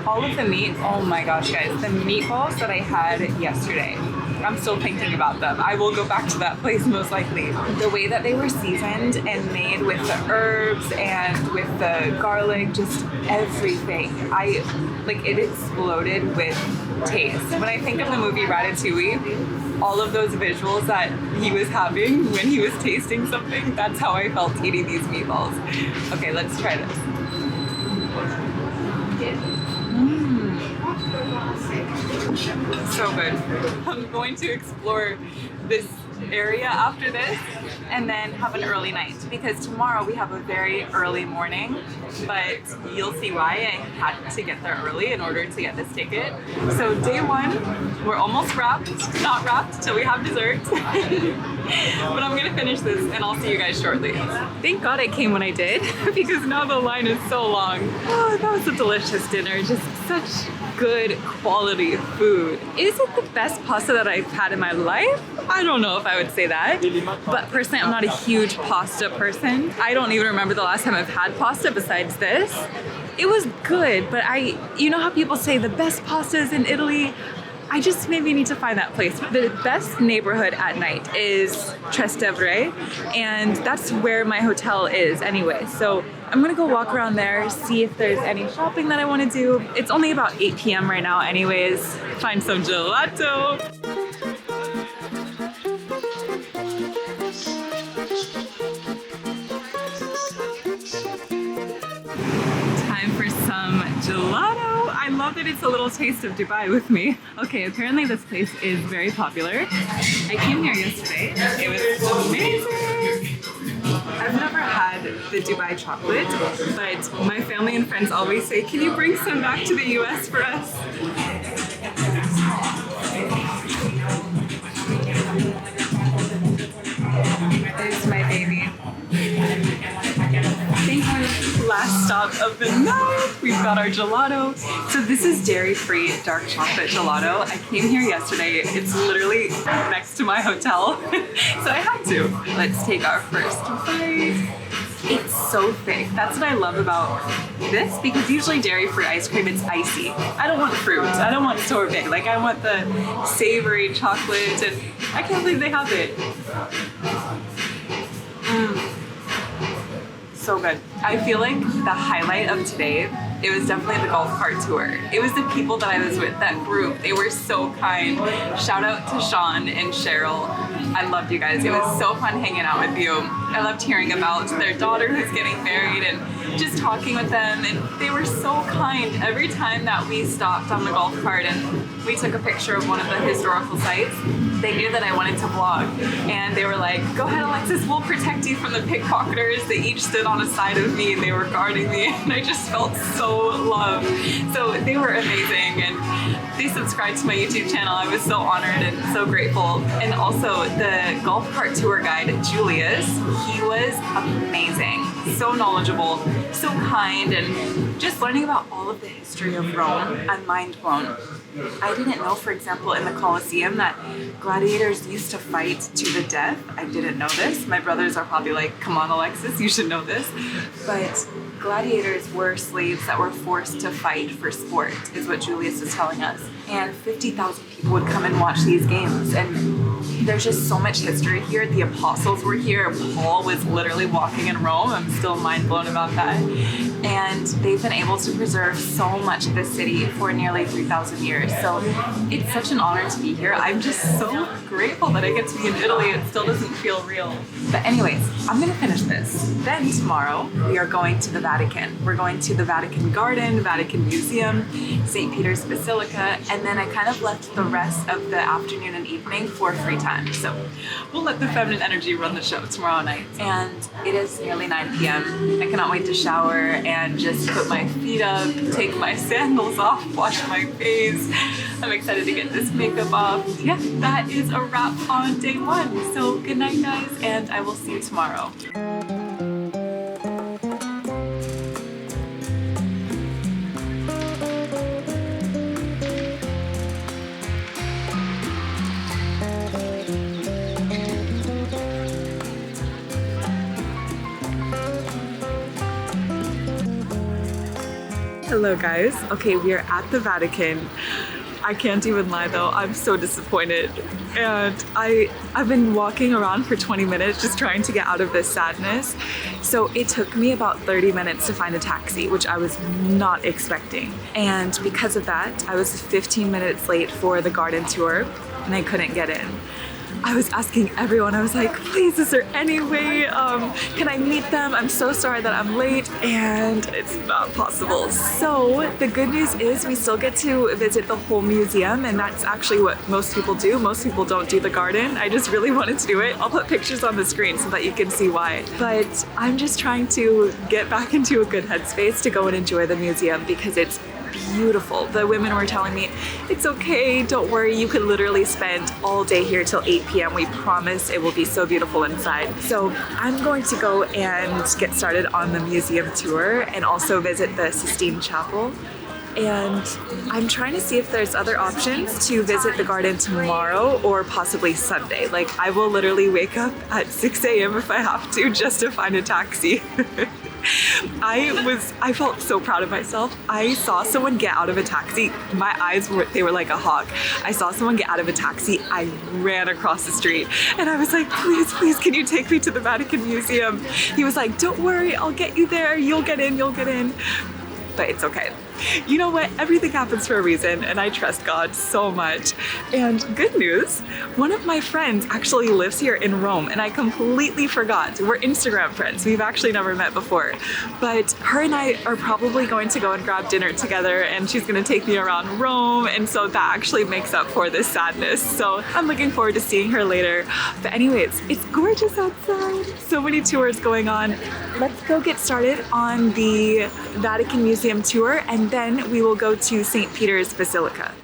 All of the meat, oh my gosh, guys, the meatballs that I had yesterday, I'm still thinking about them. I will go back to that place most likely. The way that they were seasoned and made with the herbs and with the garlic, just everything. It exploded with taste. When I think of the movie Ratatouille, all of those visuals that he was having when he was tasting something, that's how I felt eating these meatballs. Okay, let's try this. So good. I'm going to explore this area after this and then have an early night because tomorrow we have a very early morning, but you'll see why I had to get there early in order to get this ticket. So day one, we're almost wrapped, not wrapped till we have dessert. But I'm gonna finish this and I'll see you guys shortly. Thank God it came when I did because now the line is so long. Oh, that was a delicious dinner, just such good quality food. Is it the best pasta that I've had in my life? I don't know if I would say that, but personally I'm not a huge pasta person. I don't even remember the last time I've had pasta besides this. It was good, but you know how people say the best pasta is in Italy? I just maybe need to find that place. The best neighborhood at night is Trastevere, and that's where my hotel is anyway. So I'm gonna go walk around there, see if there's any shopping that I wanna do. It's only about 8 p.m. right now anyways. Find some gelato. Time for some gelato. I love that it's a little taste of Dubai with me. Okay, apparently this place is very popular. I came here yesterday. It was amazing. I've never had the Dubai chocolate, but my family and friends always say, can you bring some back to the US for us? There's my baby. Thank you. Last stop of the night. We've got our gelato. So this is dairy-free dark chocolate gelato. I came here yesterday. It's literally next to my hotel. So I had to. Let's take our first bite. It's so thick. That's what I love about this because usually dairy-free ice cream, it's icy. I don't want fruit. I don't want sorbet. Like I want the savory chocolate and I can't believe they have it. So good. I feel like the highlight of today, it was definitely the golf cart tour. It was the people that I was with, that group. They were so kind. Shout out to Sean and Cheryl. I loved you guys. It was so fun hanging out with you. I loved hearing about their daughter who's getting married and just talking with them. And they were so kind. Every time that we stopped on the golf cart and we took a picture of one of the historical sites, they knew that I wanted to vlog. And they were like, go ahead, Alexis, we'll protect you from the pickpocketers. They each stood on a side of me and they were guarding me. And I just felt so loved. So they were amazing. And they subscribed to my YouTube channel. I was so honored and so grateful. And also the golf cart tour guide, Julius, he was amazing. So knowledgeable, so kind, and just learning about all of the history of Rome, I'm mind blown. I didn't know, for example, in the Colosseum that gladiators used to fight to the death. I didn't know this. My brothers are probably like, come on, Alexis, you should know this. But gladiators were slaves that were forced to fight for sport, is what Julius is telling us. And 50,000 people would come and watch these games. And there's just so much history here. The apostles were here. Paul was literally walking in Rome. I'm still mind blown about that. And they've been able to preserve so much of the city for nearly 3,000 years. So it's such an honor to be here. I'm just so grateful that I get to be in Italy. It still doesn't feel real. But anyways, I'm gonna finish this. Then tomorrow, we are going to the Vatican. We're going to the Vatican Garden, Vatican Museum, St. Peter's Basilica, and then I kind of left the rest of the afternoon and evening for free time. can. So we'll let the feminine energy run the show tomorrow night. And it is nearly 9 p.m. I cannot wait to shower and just put my feet up, take my sandals off, wash my face. I'm excited to get this makeup off. Yeah, that is a wrap on day 1. So good night, guys, and I will see you tomorrow. Hello guys. Okay, we are at the Vatican. I can't even lie though, I'm so disappointed. And I've been walking around for 20 minutes just trying to get out of this sadness. So it took me about 30 minutes to find a taxi, which I was not expecting. And because of that, I was 15 minutes late for the garden tour and I couldn't get in. I was asking everyone, I was like, please, is there any way, can I meet them? I'm so sorry that I'm late, and it's not possible. So the good news is we still get to visit the whole museum, and that's actually what most people do. Most people don't do the garden. I just really wanted to do it. I'll put pictures on the screen so that you can see why. But I'm just trying to get back into a good headspace to go and enjoy the museum because it's beautiful. The women were telling me, it's okay, don't worry, you could literally spend all day here till 8 p.m. We promise it will be so beautiful inside. So I'm going to go and get started on the museum tour and also visit the Sistine Chapel. And I'm trying to see if there's other options to visit the garden tomorrow or possibly Sunday. Like, I will literally wake up at 6 a.m. if I have to just to find a taxi. I felt so proud of myself. I saw someone get out of a taxi. My eyes were like a hawk. I saw someone get out of a taxi. I ran across the street and I was like, please, please, can you take me to the Vatican Museum? He was like, don't worry, I'll get you there. You'll get in, you'll get in. But it's okay. You know what? Everything happens for a reason, and I trust God so much. And good news, one of my friends actually lives here in Rome, and I completely forgot. We're Instagram friends. We've actually never met before. But her and I are probably going to go and grab dinner together, and she's going to take me around Rome, and so that actually makes up for this sadness. So I'm looking forward to seeing her later. But anyways, it's gorgeous outside. So many tours going on. Let's go get started on the Vatican Museum tour, and then we will go to St. Peter's Basilica.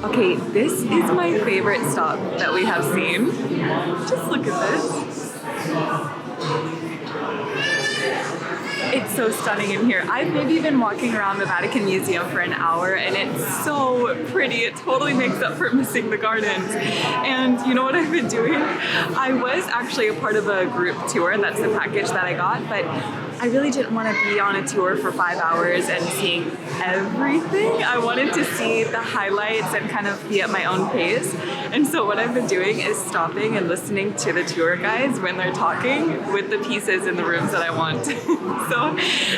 Okay, this is my favorite stop that we have seen. Just look at this. It's so stunning in here. I've maybe been walking around the Vatican Museum for an hour and it's so pretty. It totally makes up for missing the gardens. And you know what I've been doing? I was actually a part of a group tour, and that's the package that I got, but I really didn't want to be on a tour for 5 hours and seeing everything. I wanted to see the highlights and kind of be at my own pace. And so what I've been doing is stopping and listening to the tour guides when they're talking with the pieces in the rooms that I want. So,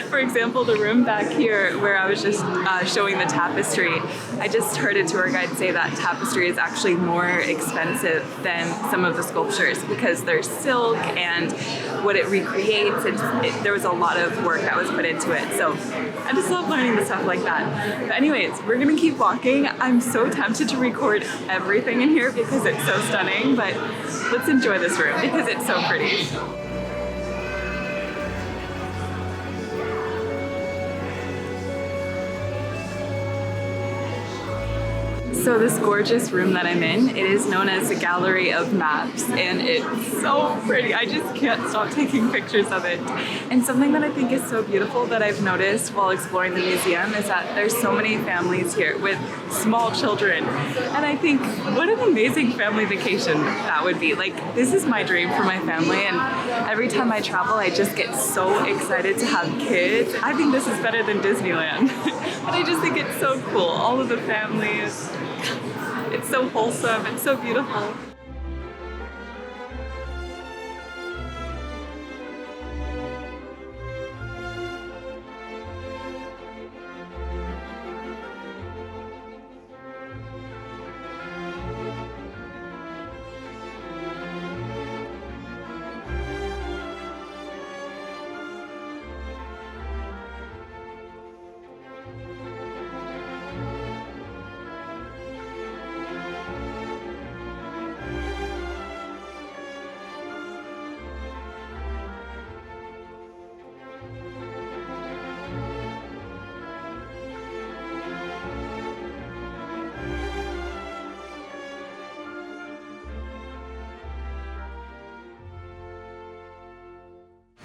for example, the room back here where I was just showing the tapestry, I just heard a tour guide say that tapestry is actually more expensive than some of the sculptures because they're silk and what it recreates, there was a lot of work that was put into it. So I just love learning the stuff like that. But anyways, we're gonna keep walking. I'm so tempted to record everything in here because it's so stunning, but let's enjoy this room because it's so pretty. So this gorgeous room that I'm in, it is known as a gallery of maps, and it's so pretty. I just can't stop taking pictures of it. And something that I think is so beautiful that I've noticed while exploring the museum is that there's so many families here with small children. And I think, what an amazing family vacation that would be. Like, this is my dream for my family, and every time I travel, I just get so excited to have kids. I think this is better than Disneyland. But I just think it's so cool. All of the families. It's so wholesome. It's so beautiful.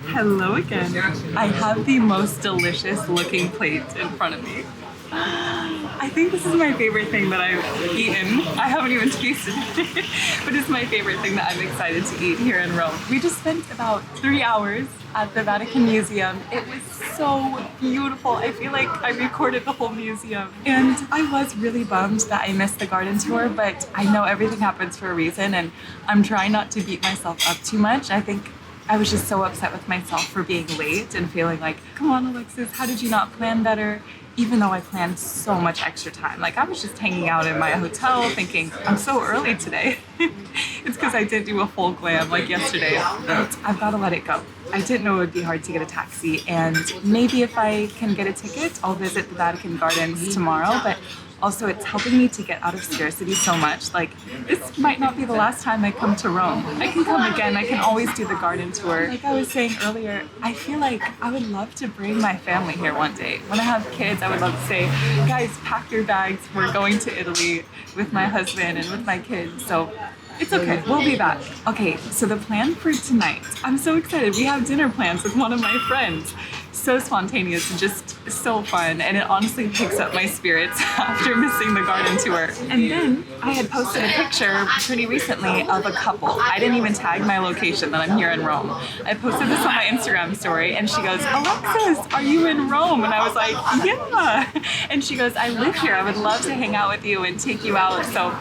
Hello again. I have the most delicious looking plate in front of me. I think this is my favorite thing that I've eaten. I haven't even tasted it, but it's my favorite thing that I'm excited to eat here in Rome. We just spent about 3 hours at the Vatican Museum. It was so beautiful. I feel like I recorded the whole museum. And I was really bummed that I missed the garden tour, but I know everything happens for a reason, and I'm trying not to beat myself up too much. I think I was just so upset with myself for being late and feeling like, come on, Alexis, how did you not plan better? Even though I planned so much extra time. Like, I was just hanging out in my hotel thinking, I'm so early today. It's because I didn't do a full glam like yesterday. But I've got to let it go. I didn't know it would be hard to get a taxi, and maybe if I can get a ticket, I'll visit the Vatican Gardens tomorrow, but also it's helping me to get out of scarcity so much. Like, this might not be the last time I come to Rome. I can come again, I can always do the garden tour. Like I was saying earlier, I feel like I would love to bring my family here one day. When I have kids, I would love to say, guys, pack your bags, we're going to Italy with my husband and with my kids. So it's okay, we'll be back. Okay, so the plan for tonight, I'm so excited. We have dinner plans with one of my friends. So spontaneous and just so fun, and it honestly picks up my spirits after missing the garden tour. And then I had posted a picture pretty recently of a couple. I didn't even tag my location that I'm here in Rome. I posted this on my Instagram story, and she goes, Alexis, are you in Rome? And I was like, yeah. And she goes, I live here. I would love to hang out with you and take you out. So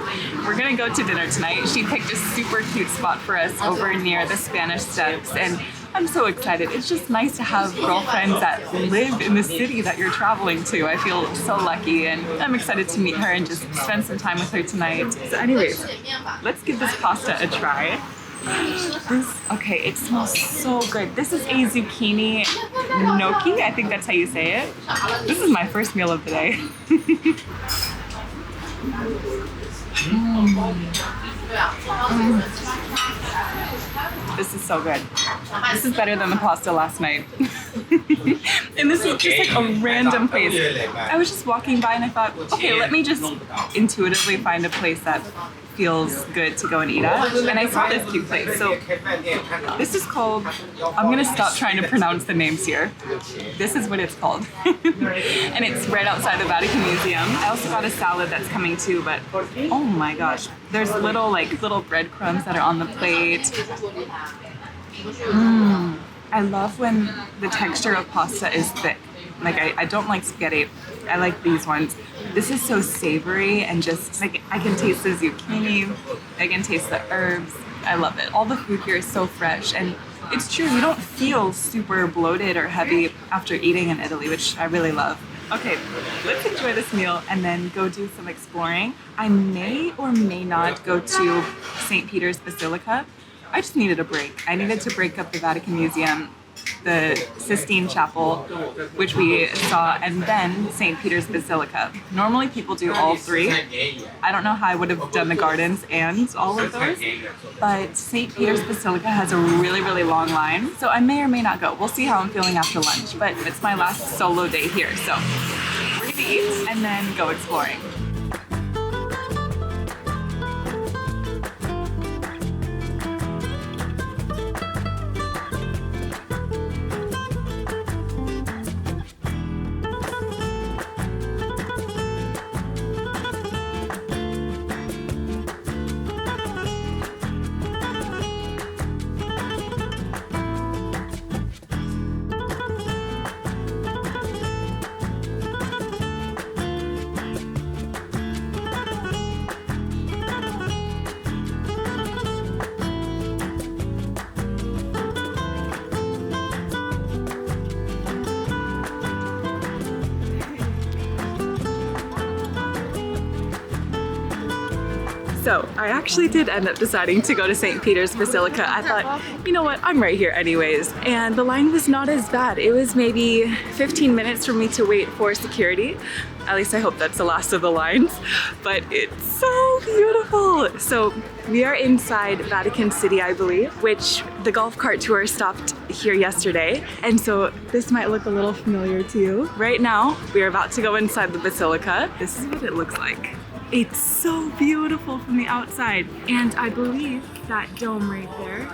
we're gonna go to dinner tonight. She picked a super cute spot for us over near the Spanish Steps, and I'm so excited. It's just nice to have girlfriends that live in the city that you're traveling to. I feel so lucky, and I'm excited to meet her and just spend some time with her tonight. So anyways, let's give this pasta a try. Okay, it smells so good. This is a zucchini gnocchi. I think that's how you say it. This is my first meal of the day. This is so good. This is better than the pasta last night. And this is just like a random place. I was just walking by and I thought, okay, let me just intuitively find a place that feels good to go and eat at. And I saw this cute place. So this is called, I'm gonna stop trying to pronounce the names here. This is what it's called. And it's right outside the Vatican Museum. I also got a salad that's coming too, but oh my gosh. There's little breadcrumbs that are on the plate. I love when the texture of pasta is thick. Like, I don't like spaghetti. I like these ones. This is so savory, and just like, I can taste the zucchini, I can taste the herbs. I love it. All the food here is so fresh, and it's true, you don't feel super bloated or heavy after eating in Italy, which I really love. Okay, let's enjoy this meal and then go do some exploring. I may or may not go to St. Peter's Basilica. I just needed a break. I needed to break up the Vatican Museum, the Sistine Chapel, which we saw, and then St. Peter's Basilica. Normally people do all three. I don't know how I would have done the gardens and all of those, but St. Peter's Basilica has a really, really long line, so I may or may not go. We'll see how I'm feeling after lunch, but it's my last solo day here, so we're gonna eat and then go exploring. So I actually did end up deciding to go to St. Peter's Basilica. I thought, you know what, I'm right here anyways. And the line was not as bad. It was maybe 15 minutes for me to wait for security. At least I hope that's the last of the lines, but it's so beautiful. So we are inside Vatican City, I believe, which the golf cart tour stopped here yesterday. And so this might look a little familiar to you. Right now, we are about to go inside the Basilica. This is what it looks like. It's so beautiful from the outside. And I believe that dome right there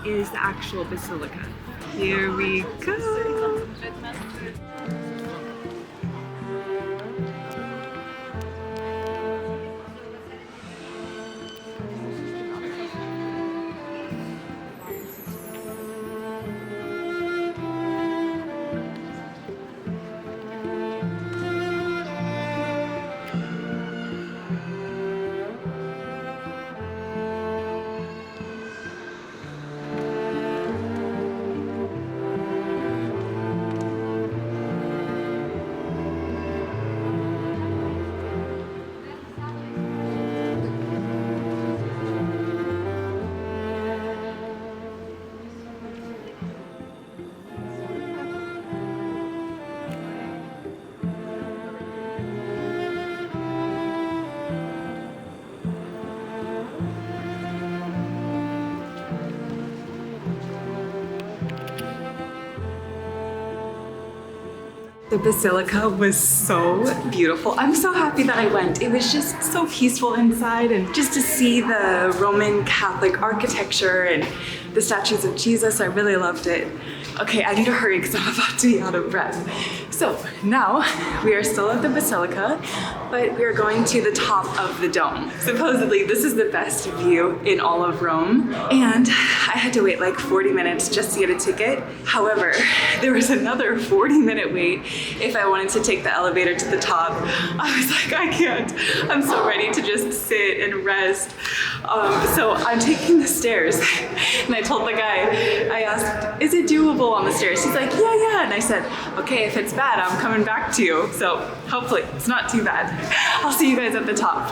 is the actual Basilica. Here we go. The Basilica was so beautiful. I'm so happy that I went. It was just so peaceful inside, and just to see the Roman Catholic architecture and the statues of Jesus, I really loved it. Okay, I need to hurry because I'm about to be out of breath. So now we are still at the Basilica, but we are going to the top of the dome. Supposedly this is the best view in all of Rome, and I had to wait like 40 minutes just to get a ticket. However, there was another 40-minute wait if I wanted to take the elevator to the top. I was like, I can't. I'm so ready to just sit and rest. So I'm taking the stairs, and I told the guy, I asked, is it doable on the stairs? He's like, yeah. And I said, okay, if it's bad, I'm coming back to you. So hopefully it's not too bad. I'll see you guys at the top.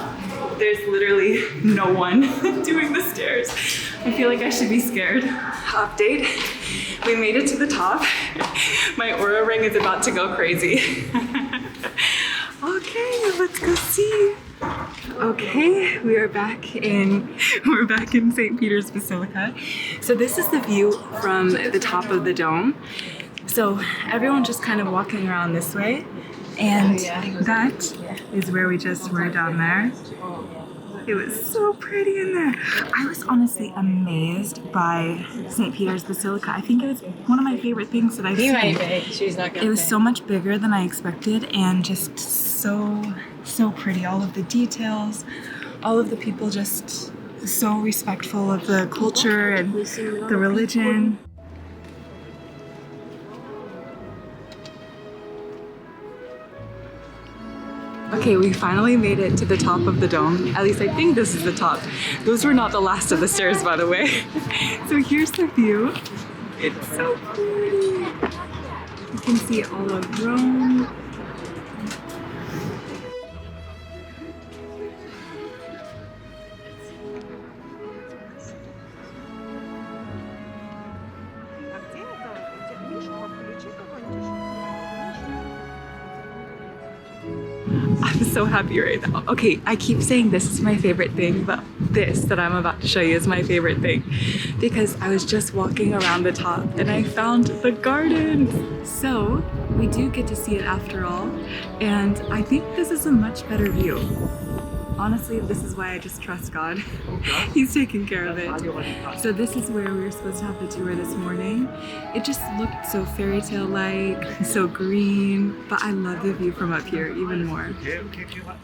There's literally no one doing the stairs. I feel like I should be scared. Update, we made it to the top. My Oura ring is about to go crazy. Okay, let's go see. Okay, we're back in St. Peter's Basilica. So this is the view from the top of the dome. So everyone just kind of walking around this way, and that is where we just were down there. It was so pretty in there. I was honestly amazed by St. Peter's Basilica. I think it was one of my favorite things that I've seen. It was so much bigger than I expected, and just so pretty. All of the details, all of the people just so respectful of the culture and the religion. Okay, we finally made it to the top of the dome. At least I think this is the top. Those were not the last of the stairs, by the way. So here's the view. It's so pretty. You can see all of Rome. I'm so happy right now. Okay, I keep saying this is my favorite thing, but this that I'm about to show you is my favorite thing, because I was just walking around the top and I found the garden. So we do get to see it after all, and I think this is a much better view. Honestly, this is why I just trust God. He's taking care of it. So this is where we were supposed to have the tour this morning. It just looked so fairy tale-like, so green, but I love the view from up here even more.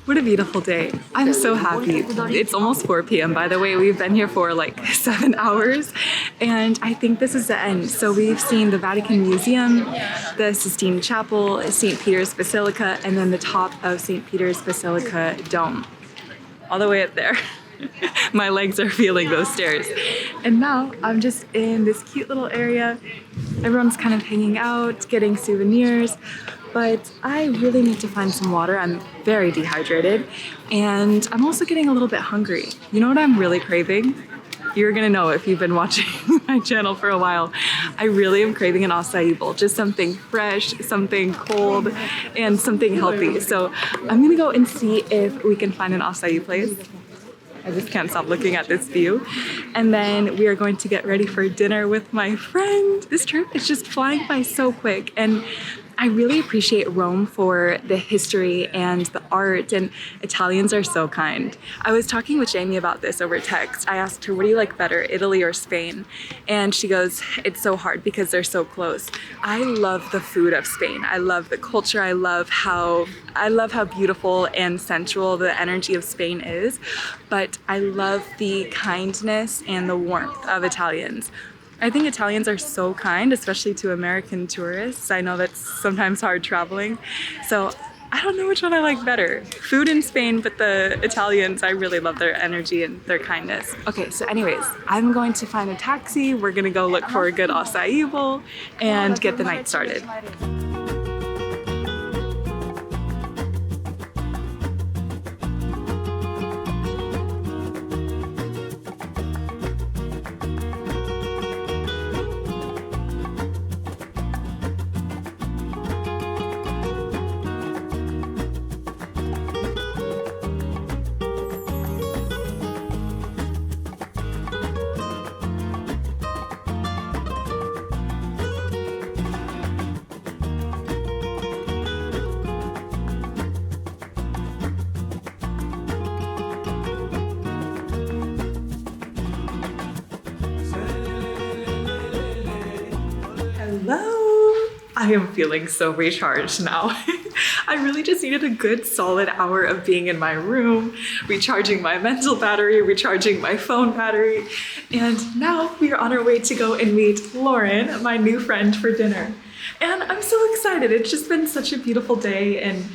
What a beautiful day. I'm so happy. It's almost 4 p.m. by the way. We've been here for like 7 hours, and I think this is the end. So we've seen the Vatican Museum, the Sistine Chapel, St. Peter's Basilica, and then the top of St. Peter's Basilica Dome. All the way up there. My legs are feeling those stairs. And now I'm just in this cute little area. Everyone's kind of hanging out, getting souvenirs, but I really need to find some water. I'm very dehydrated, and I'm also getting a little bit hungry. You know what I'm really craving? You're gonna know if you've been watching my channel for a while. I really am craving an acai bowl, just something fresh, something cold, and something healthy. So I'm gonna go and see if we can find an acai place. I just can't stop looking at this view. And then we are going to get ready for dinner with my friend. This trip is just flying by so quick, and I really appreciate Rome for the history and the art, and Italians are so kind. I was talking with Jamie about this over text. I asked her, what do you like better, Italy or Spain? And she goes, it's so hard because they're so close. I love the food of Spain. I love the culture. I love how beautiful and sensual the energy of Spain is, but I love the kindness and the warmth of Italians. I think Italians are so kind, especially to American tourists. I know that's sometimes hard traveling. So I don't know which one I like better. Food in Spain, but the Italians, I really love their energy and their kindness. Okay, so anyways, I'm going to find a taxi. We're gonna go look for a good acai bowl and get the night started. Hello! I am feeling so recharged now. I really just needed a good solid hour of being in my room, recharging my mental battery, recharging my phone battery, and now we are on our way to go and meet Lauren, my new friend, for dinner. And I'm so excited. It's just been such a beautiful day, and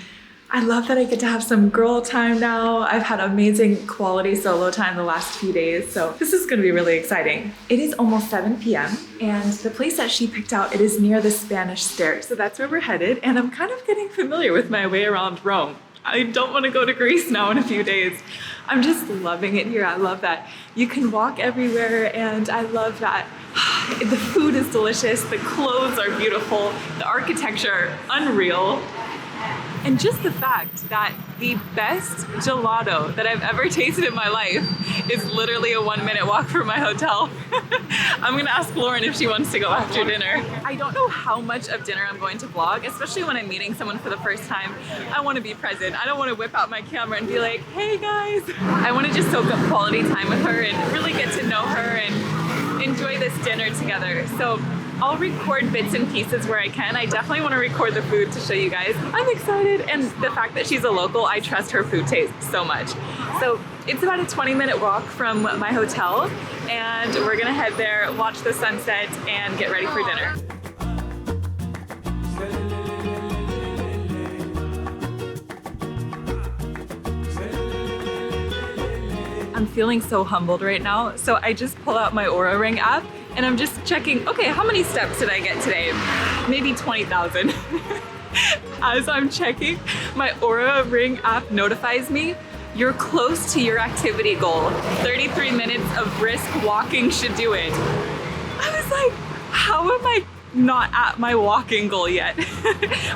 I love that I get to have some girl time now. I've had amazing quality solo time the last few days, so this is gonna be really exciting. It is almost 7 p.m. and the place that she picked out, it is near the Spanish Stairs. So that's where we're headed, and I'm kind of getting familiar with my way around Rome. I don't want to go to Greece now in a few days. I'm just loving it here. I love that you can walk everywhere, and I love that the food is delicious, the clothes are beautiful, the architecture, unreal. And just the fact that the best gelato that I've ever tasted in my life is literally a 1-minute walk from my hotel. I'm gonna ask Lauren if she wants to go after dinner. I don't know how much of dinner I'm going to vlog, especially when I'm meeting someone for the first time. I wanna be present. I don't wanna whip out my camera and be like, hey guys. I wanna just soak up quality time with her and really get to know her and enjoy this dinner together. So I'll record bits and pieces where I can. I definitely want to record the food to show you guys. I'm excited, and the fact that she's a local, I trust her food taste so much. So it's about a 20-minute walk from my hotel, and we're gonna head there, watch the sunset, and get ready for dinner. I'm feeling so humbled right now. So I just pull out my Oura Ring app, and I'm just checking, okay, how many steps did I get today? Maybe 20,000. As I'm checking, my Oura Ring app notifies me, you're close to your activity goal. 33 minutes of brisk walking should do it. I was like, how am I not at my walking goal yet?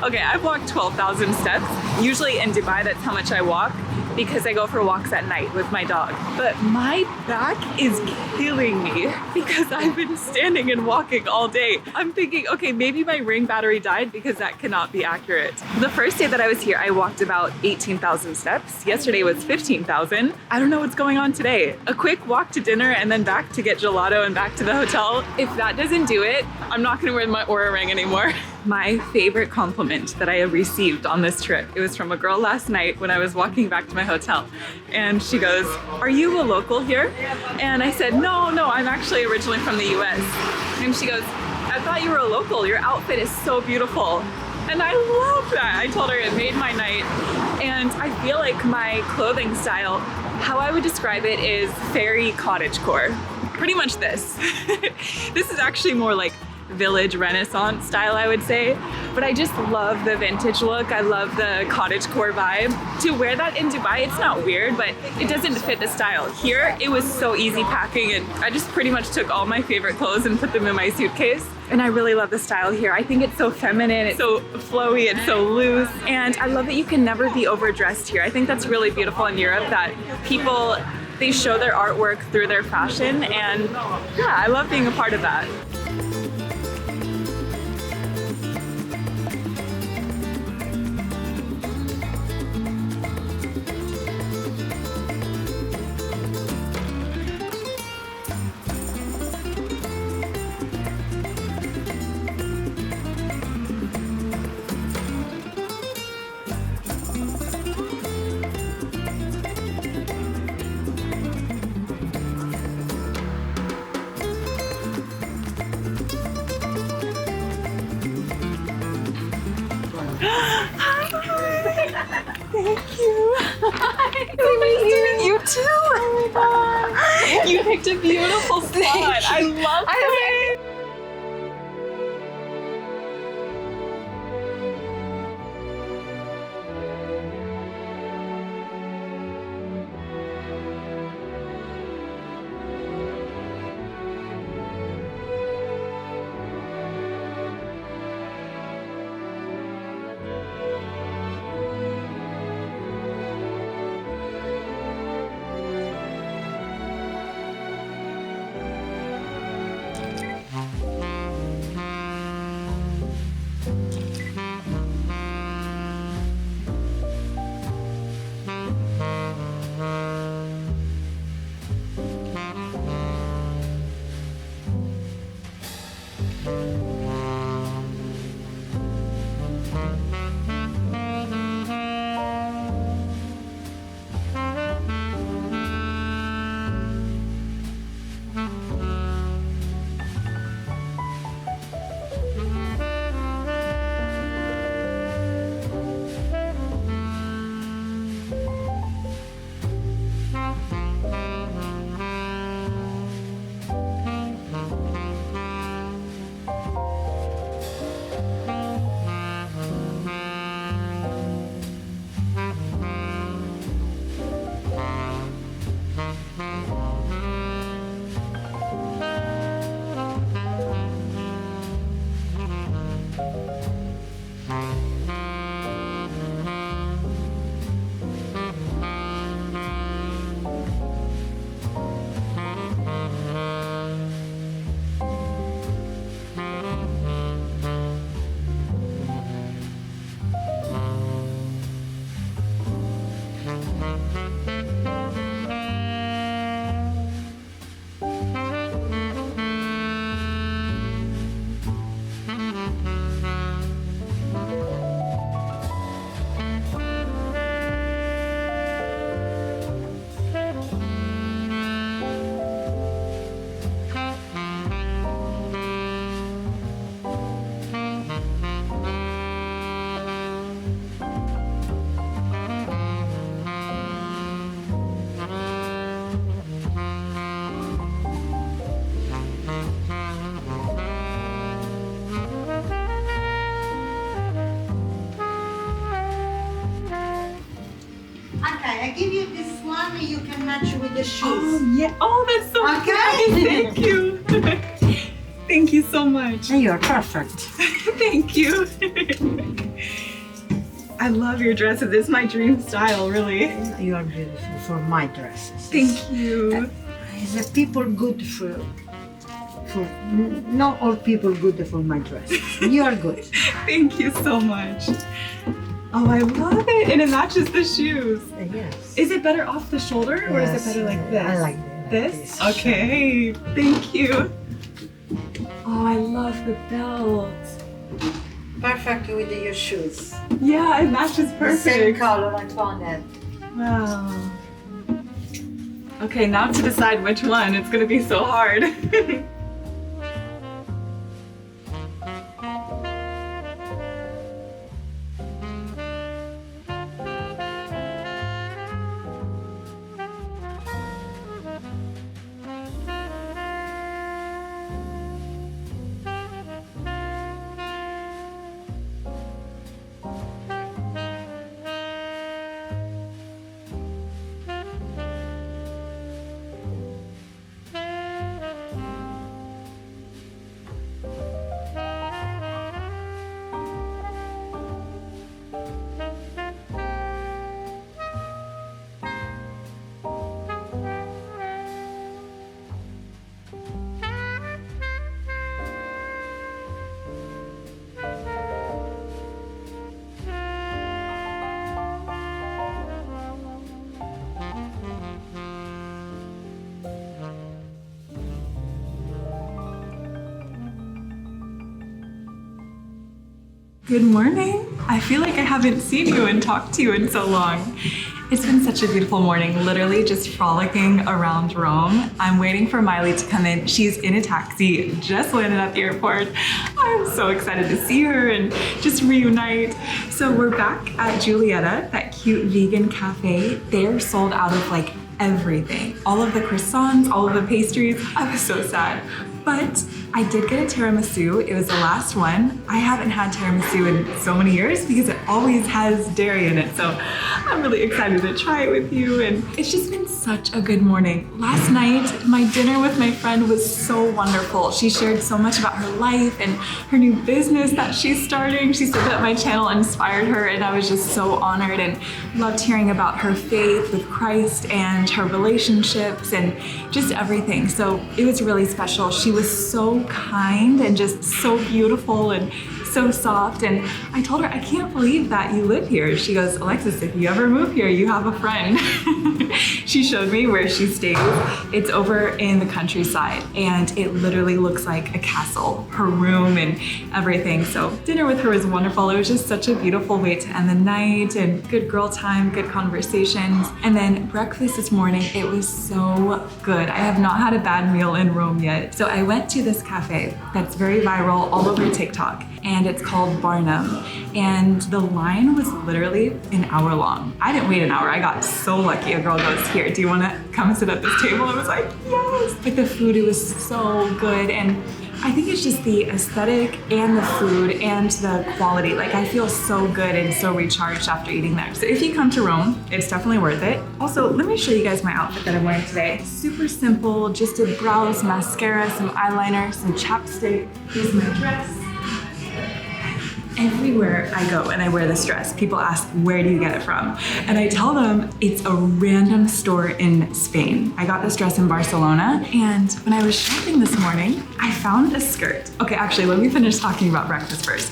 Okay, I've walked 12,000 steps. Usually in Dubai, that's how much I walk, because I go for walks at night with my dog. But my back is killing me because I've been standing and walking all day. I'm thinking, okay, maybe my Ring battery died, because that cannot be accurate. The first day that I was here, I walked about 18,000 steps. Yesterday was 15,000. I don't know what's going on today. A quick walk to dinner and then back to get gelato and back to the hotel. If that doesn't do it, I'm not gonna wear my Oura Ring anymore. My favorite compliment that I have received on this trip, it was from a girl last night when I was walking back to my hotel. And she goes, are you a local here? And I said, no, I'm actually originally from the US. And she goes, I thought you were a local. Your outfit is so beautiful. And I love that. I told her it made my night. And I feel like my clothing style How I would describe it is fairy cottagecore. Pretty much this. This is actually more like village Renaissance style, I would say. But I just love the vintage look. I love the cottagecore vibe. To wear that in Dubai, it's not weird, but it doesn't fit the style. Here, it was so easy packing, and I just pretty much took all my favorite clothes and put them in my suitcase. And I really love the style here. I think it's so feminine, it's so flowy, it's so loose. And I love that you can never be overdressed here. I think that's really beautiful in Europe, that people, they show their artwork through their fashion. And yeah, I love being a part of that. Thank you. Hi. So nice to meet you too. Oh my God. You picked a beautiful spot. I love it. I give you this one, you can match with the shoes. Oh, yeah. Oh, that's so Okay. nice. Thank you. Thank you so much. You're perfect. Thank you. I love your dresses. This is my dream style, really. You are beautiful for my dresses. Thank you. Is the people good for not all people good for my dresses. You are good. Thank you so much. Oh, I love it. And it matches the shoes. Yes. Is it better off the shoulder or is it better like this? I like this. Okay. Thank you. Oh, I love the belt. Perfect with your shoes. Yeah, it matches The same perfect. color I found it. Wow. Okay, now to decide which one. It's gonna be so hard. Good morning. I feel like I haven't seen you and talked to you in so long. It's been such a beautiful morning, literally just frolicking around Rome. I'm waiting for Miley to come in. She's in a taxi, just landed at the airport. I'm so excited to see her and just reunite. So we're back at Giulietta, that cute vegan cafe. They're sold out of like everything. All of the croissants, all of the pastries. I was so sad. But I did get a tiramisu. It was the last one. I haven't had tiramisu in so many years because it always has dairy in it. So I'm really excited to try it with you. And it's just been such a good morning. Last night, my dinner with my friend was so wonderful. She shared so much about her life and her new business that she's starting. She said that my channel inspired her, and I was just so honored and loved hearing about her faith with Christ and her relationships and just everything. So it was really special. She was so kind and just so beautiful and so soft. And I told her, I can't believe that you live here. She goes, Alexis, if you ever move here, you have a friend. She showed me where she stays. It's over in the countryside and it literally looks like a castle, her room and everything. So dinner with her was wonderful. It was just such a beautiful way to end the night and good girl time, good conversations. And then breakfast this morning, it was so good. I have not had a bad meal in Rome yet. So I went to this cafe that's very viral all over TikTok, and it's called Barnum. And the line was literally an hour long. I didn't wait an hour. I got so lucky. A girl goes, here, do you want to come sit at this table? I was like, yes. But the food, it was so good. And I think it's just the aesthetic and the food and the quality. Like, I feel so good and so recharged after eating there. So if you come to Rome, it's definitely worth it. Also, let me show you guys my outfit that I'm wearing today. Super simple, just a brows, mascara, some eyeliner, some chapstick. Here's my dress. Everywhere I go and I wear this dress, people ask, where do you get it from? And I tell them it's a random store in Spain. I got this dress in Barcelona, and when I was shopping this morning, I found a skirt. Okay, actually, let me finish talking about breakfast first.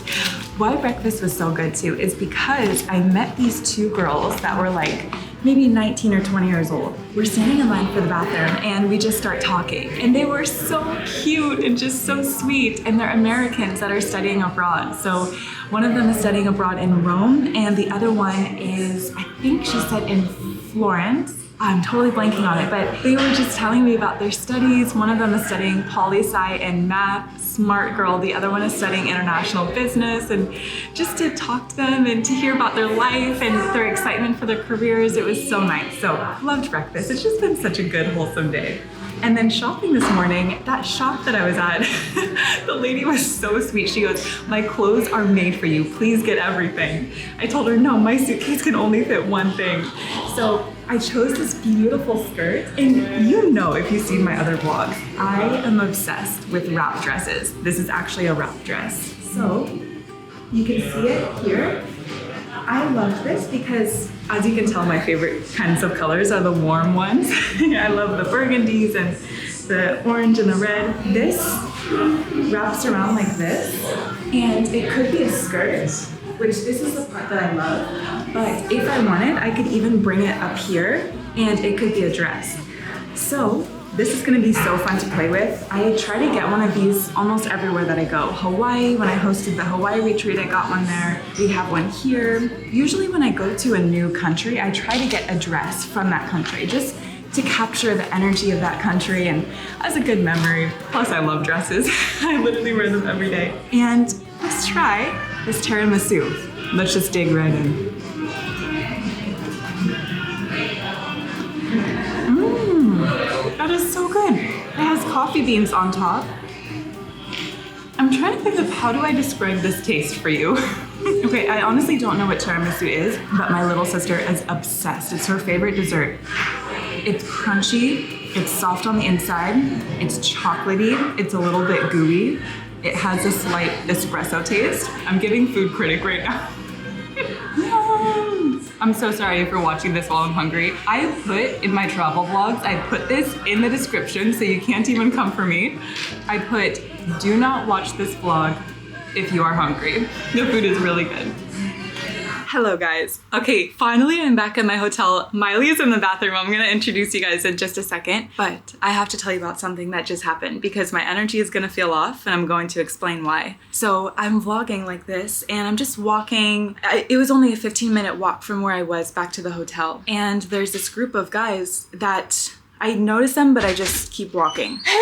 Why breakfast was so good too is because I met these two girls that were like maybe 19 or 20 years old. We're standing in line for the bathroom and we just start talking. And they were so cute and just so sweet. And they're Americans that are studying abroad. So one of them is studying abroad in Rome and the other one is, I think she said in Florence. I'm totally blanking on it, but they were just telling me about their studies. One of them is studying poli-sci and math, smart girl. The other one is studying international business. And just to talk to them and to hear about their life and their excitement for their careers, it was so nice. So loved breakfast. It's just been such a good, wholesome day. And then shopping this morning, that shop that I was at, the lady was so sweet. She goes, my clothes are made for you. Please get everything. I told her, no, my suitcase can only fit one thing. So I chose this beautiful skirt. And you know, if you've seen my other vlogs, I am obsessed with wrap dresses. This is actually a wrap dress. So you can see it here. I love this because, as you can tell, my favorite kinds of colors are the warm ones. I love the burgundies and the orange and the red. This wraps around like this, and it could be a skirt, which this is the part that I love. But if I wanted, I could even bring it up here, and it could be a dress. So this is gonna be so fun to play with. I try to get one of these almost everywhere that I go. Hawaii, when I hosted the Hawaii retreat, I got one there. We have one here. Usually when I go to a new country, I try to get a dress from that country, just to capture the energy of that country and as a good memory. Plus I love dresses. I literally wear them every day. And let's try this tiramisu. Let's just dig right in. That is so good. It has coffee beans on top. I'm trying to think of how do I describe this taste for you. Okay, I honestly don't know what tiramisu is, but my little sister is obsessed. It's her favorite dessert. It's crunchy, it's soft on the inside, it's chocolatey, it's a little bit gooey. It has a slight espresso taste. I'm giving food critic right now. I'm so sorry if you're watching this while I'm hungry. I put in my travel vlogs, I put this in the description so you can't even come for me. I put, do not watch this vlog if you are hungry. The food is really good. Hello guys. Okay, finally I'm back at my hotel. Miley is in the bathroom. I'm gonna introduce you guys in just a second, but I have to tell you about something that just happened because my energy is gonna feel off and I'm going to explain why. So I'm vlogging like this and I'm just walking. It was only a 15-minute walk from where I was back to the hotel. And there's this group of guys that I notice them, but I just keep walking. Hey!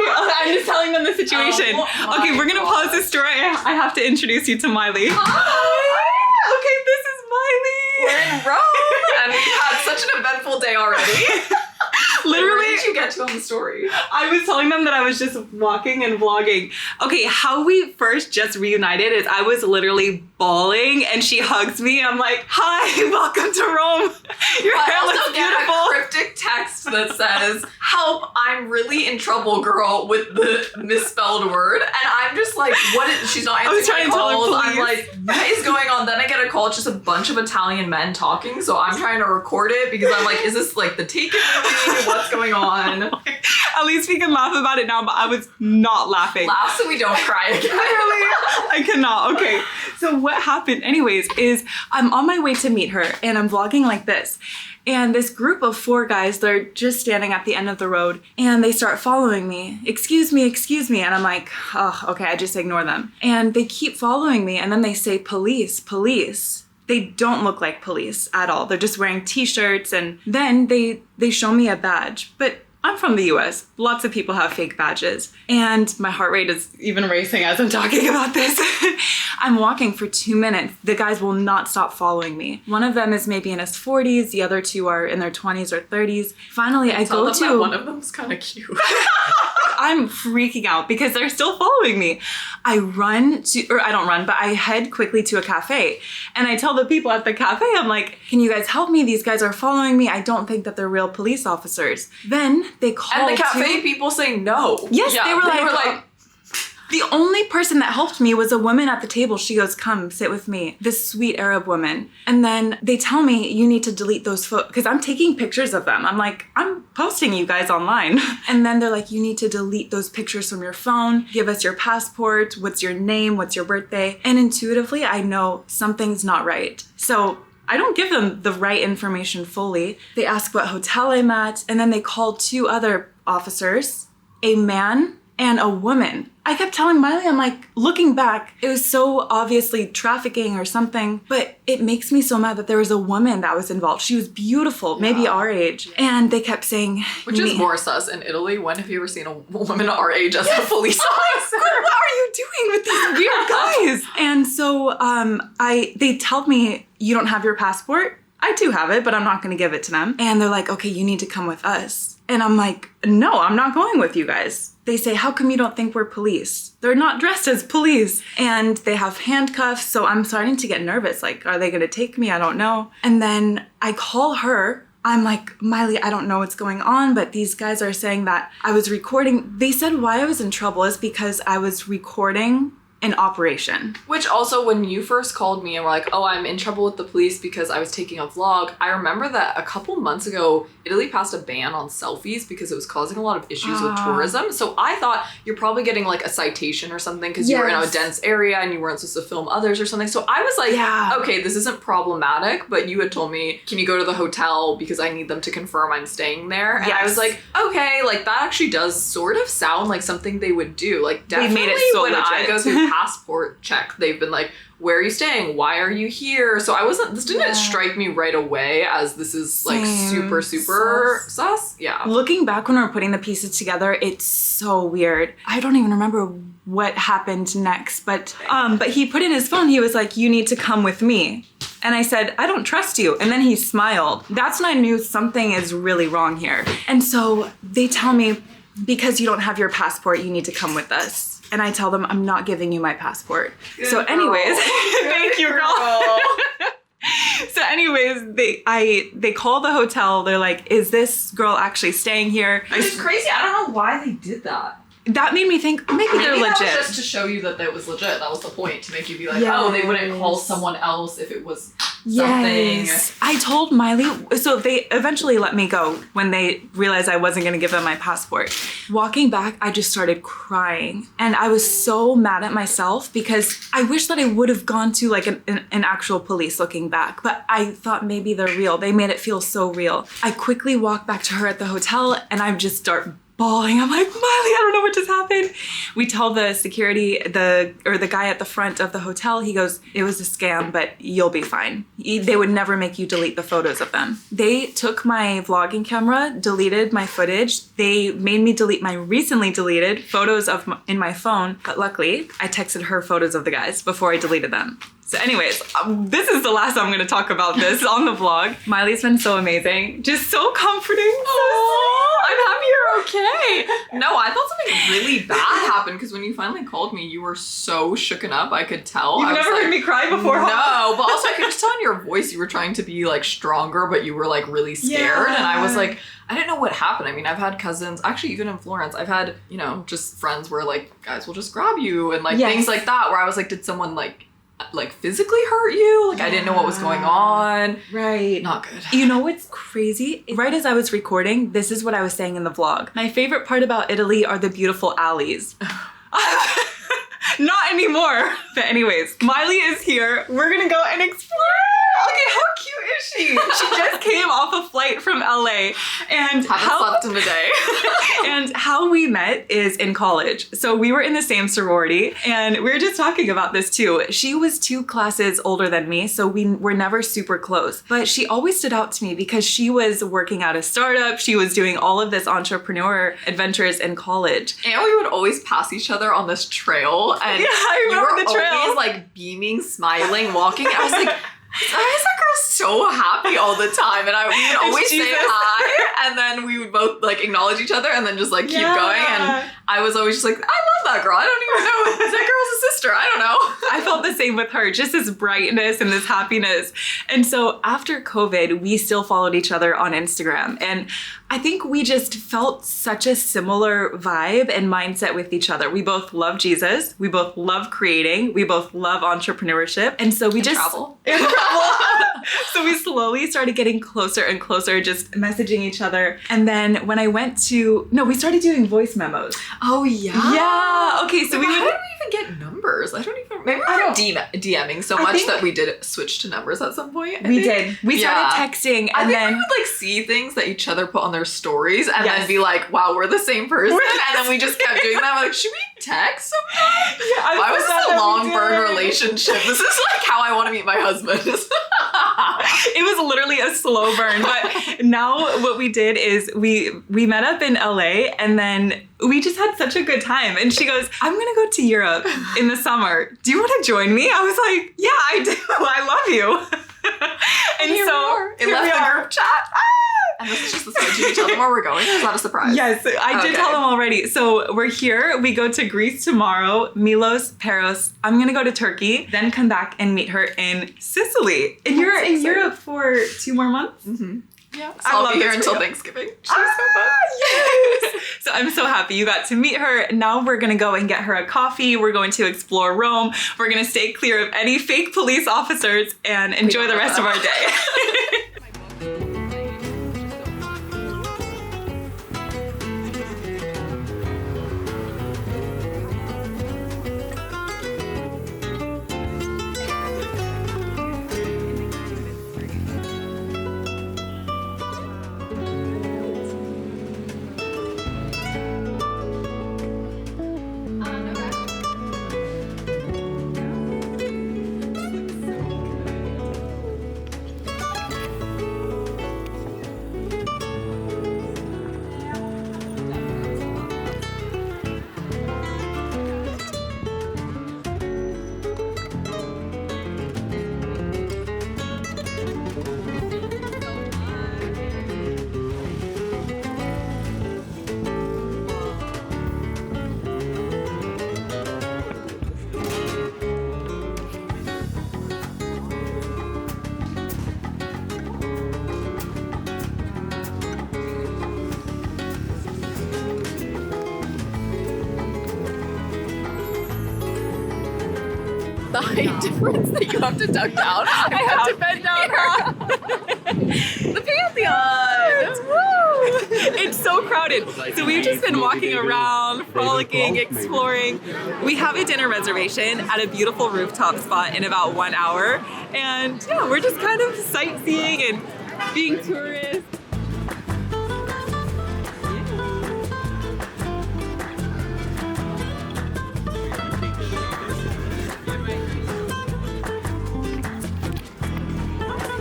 I'm just telling them the situation. Okay, we're gonna pause this story. I have to introduce you to Miley. Hi! Okay, this is Miley. We're in Rome, and we've had such an eventful day already. Literally, where did you get to on the story? I was telling them that I was just walking and vlogging. Okay, how we first just reunited is I was literally bawling and she hugs me. I'm like, hi, welcome to Rome. Your hair looks beautiful. A cryptic text that says, help, I'm really in trouble, girl, with the misspelled word. And I'm just like, what is, she's not answering trying my to tell her, calls. I'm please. like, what is going on? Then I get a call, it's just a bunch of Italian men talking. So I'm trying to record it because I'm like, is this like the Taken movie? What's going on? At least we can laugh about it now, but I was not laughing. Laugh so we don't cry again. Literally, I cannot. Okay, so what happened anyways is I'm on my way to meet her and I'm vlogging like this. And this group of 4 guys, they're just standing at the end of the road and they start following me. Excuse me, excuse me. And I'm like, oh, okay, I just ignore them. And they keep following me and then they say, police, police. They don't look like police at all. They're just wearing t-shirts and then they show me a badge. But I'm from the US. Lots of people have fake badges. And my heart rate is even racing as I'm talking about this. I'm walking for 2 minutes. The guys will not stop following me. One of them is maybe in his 40s. The other 2 are in their 20s or 30s. Finally, I go to... That one of them's kind of cute. I'm freaking out because they're still following me. I don't run, but I head quickly to a cafe. And I tell the people at the cafe, I'm like, can you guys help me? These guys are following me. I don't think that they're real police officers. Then they called. And the cafe people say no. Yes, yeah, they were like the only person that helped me was a woman at the table. She goes, come sit with me. This sweet Arab woman. And then they tell me you need to delete those photos because I'm taking pictures of them. I'm like, I'm posting you guys online. And then they're like, you need to delete those pictures from your phone. Give us your passport. What's your name? What's your birthday? And intuitively, I know something's not right. So I don't give them the right information fully. They ask what hotel I'm at, and then they called 2 other officers, a man and a woman. I kept telling Miley, I'm like, looking back, it was so obviously trafficking or something, but it makes me so mad that there was a woman that was involved. She was beautiful, maybe our age. And they kept saying... Which is more sus in Italy. When have you ever seen a woman our age as a police officer? What are you doing with these weird guys? And so they tell me, you don't have your passport? I do have it, but I'm not going to give it to them. And they're like, okay, you need to come with us. And I'm like, no, I'm not going with you guys. They say, how come you don't think we're police? They're not dressed as police. And they have handcuffs. So I'm starting to get nervous. Like, are they going to take me? I don't know. And then I call her. I'm like, Miley, I don't know what's going on, but these guys are saying that I was recording. They said why I was in trouble is because I was recording an operation. Which also, when you first called me and were like, oh, I'm in trouble with the police because I was taking a vlog, I remember that a couple months ago, Italy passed a ban on selfies because it was causing a lot of issues with tourism. So I thought you're probably getting like a citation or something because you were in a dense area and you weren't supposed to film others or something. So I was like, okay, this isn't problematic, but you had told me, can you go to the hotel because I need them to confirm I'm staying there? And I was like, okay, like that actually does sort of sound like something they would do. Like definitely made it so when legit. I go through passport check, they've been like, where are you staying? Why are you here? So this didn't strike me right away as this is like super sus. Yeah. Looking back when we were putting the pieces together, it's so weird. I don't even remember what happened next, but he put in his phone, he was like, you need to come with me. And I said, I don't trust you. And then he smiled. That's when I knew something is really wrong here. And so they tell me, because you don't have your passport, you need to come with us. And I tell them, I'm not giving you my passport. Good so anyways, thank you, girl. So anyways, they call the hotel. They're like, is this girl actually staying here? It's crazy. I don't know why they did that. That made me think maybe they're legit. That was just to show you that was legit. That was the point, to make you be like, oh, they wouldn't call someone else if it was something. Yes. I told Miley, so they eventually let me go when they realized I wasn't going to give them my passport. Walking back, I just started crying. And I was so mad at myself because I wish that I would have gone to like an actual police looking back. But I thought maybe they're real. They made it feel so real. I quickly walked back to her at the hotel and I just start bawling. I'm like, Miley, I don't know what just happened. We tell the security, the guy at the front of the hotel, he goes, it was a scam, but you'll be fine. They would never make you delete the photos of them. They took my vlogging camera, deleted my footage. They made me delete my recently deleted photos in my phone, but luckily I texted her photos of the guys before I deleted them. So anyways, this is the last I'm going to talk about this on the vlog. Miley's been so amazing. Just so comforting. I'm happy you're okay. No, I thought something really bad happened because when you finally called me, you were so shooken up. I could tell. You've never heard me cry before, huh? No, but also I could just tell in your voice you were trying to be like stronger, but you were like really scared. Yeah. And I was like, I didn't know what happened. I mean, I've had cousins, actually even in Florence, I've had, you know, just friends where like guys will just grab you and like things like that where I was like, did someone like physically hurt you? Like I didn't know what was going on. Right. Not good. You know what's crazy? Right as I was recording, this is what I was saying in the vlog. My favorite part about Italy are the beautiful alleys. Not anymore. But anyways, Miley is here. We're gonna go and explore. Okay, how cute is she? She just came off a flight from LA and Haven't slept in a day. and how we met is in college. So we were in the same sorority and we were just talking about this too. She was 2 classes older than me, so we were never super close. But she always stood out to me because she was working at a startup. She was doing all of this entrepreneur adventures in college. And we would always pass each other on this trail. And Yeah, I remember the trail. Always like beaming, smiling, walking. I was like, why is that girl so happy all the time? And we would always say Jesus. hi, and then we would both like acknowledge each other, and then just like keep going. And I was always just like, I love that girl. I don't even know. That girl's a sister. I don't know. I felt the same with her, just this brightness and this happiness. And so after COVID, we still followed each other on Instagram. And I think we just felt such a similar vibe and mindset with each other. We both love Jesus. We both love creating. We both love entrepreneurship. And so we just travel. And travel. So we slowly started getting closer and closer, just messaging each other. And then when I went to, we started doing voice memos. Oh yeah. Yeah. Okay. So How did we even get numbers? I don't even. Maybe we were DMing so much that we did switch to numbers at some point. We did. We started texting, and then we would like see things that each other put on their stories, and Yes. then be like, "Wow, we're the same person." And then we just kept doing that. We're like, should we text sometime? Yeah, Why was forgot this a that we long did. burn relationship? This is like how I want to meet my husband. It was literally a slow burn, but now what we did is we met up in LA, and then we just had such a good time. And she goes, I'm gonna go to Europe in the summer. Do you want to join me? I was like, yeah, I do. I love you. And Here so we are. It here left we the are. group chat. And this is just the switch. You tell them where we're going. It's not a surprise. Yes, I did tell them already. So we're here. We go to Greece tomorrow, Milos, Paros. I'm going to go to Turkey, then come back and meet her in Sicily. And you're in Europe for 2 more months? Mm-hmm. Yeah. So I I'll love be here this until for you. Thanksgiving. She's so fun. Yes. So I'm so happy you got to meet her. Now we're going to go and get her a coffee. We're going to explore Rome. We're going to stay clear of any fake police officers and enjoy the rest of our day. the height difference that you have to duck down. I have to bend down. The Pantheon! Woo! It's so crowded. So we've just been walking around, frolicking, exploring. We have a dinner reservation at a beautiful rooftop spot in about 1 hour. And yeah, we're just kind of sightseeing and being tourists.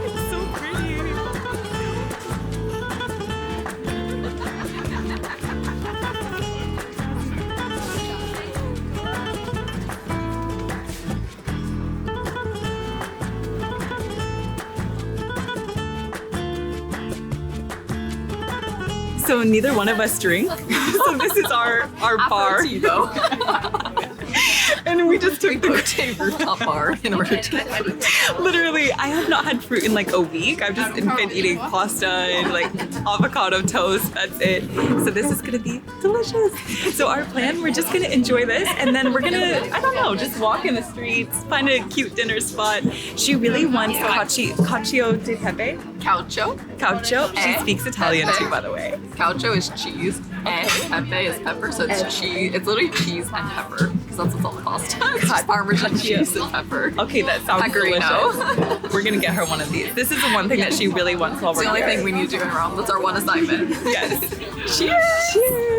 It's so pretty. So neither one of us drink. So this is our bar. Aperitivo. And we just took the Rooftop bar in order to literally, I have not had fruit in like a week. I've just been eating pasta and like avocado toast. That's it. So this is gonna be delicious. So our plan, we're just gonna enjoy this and then we're gonna, I don't know, just walk in the streets, find a cute dinner spot. She really wants cacio di pepe. Caucho. Caucho. She speaks Italian too, by the way. Caucho is cheese and pepe is pepper, so it's cheese. It's literally cheese and pepper because that's what's on the pasta. It's just Parmesan cheese and pepper. Okay, that sounds Pecorino. delicious. We're gonna get her one of these. This is the one thing that she really wants while It's we're the only here. thing we need to do in Rome. That's our one assignment. Yes. Cheers! Cheers!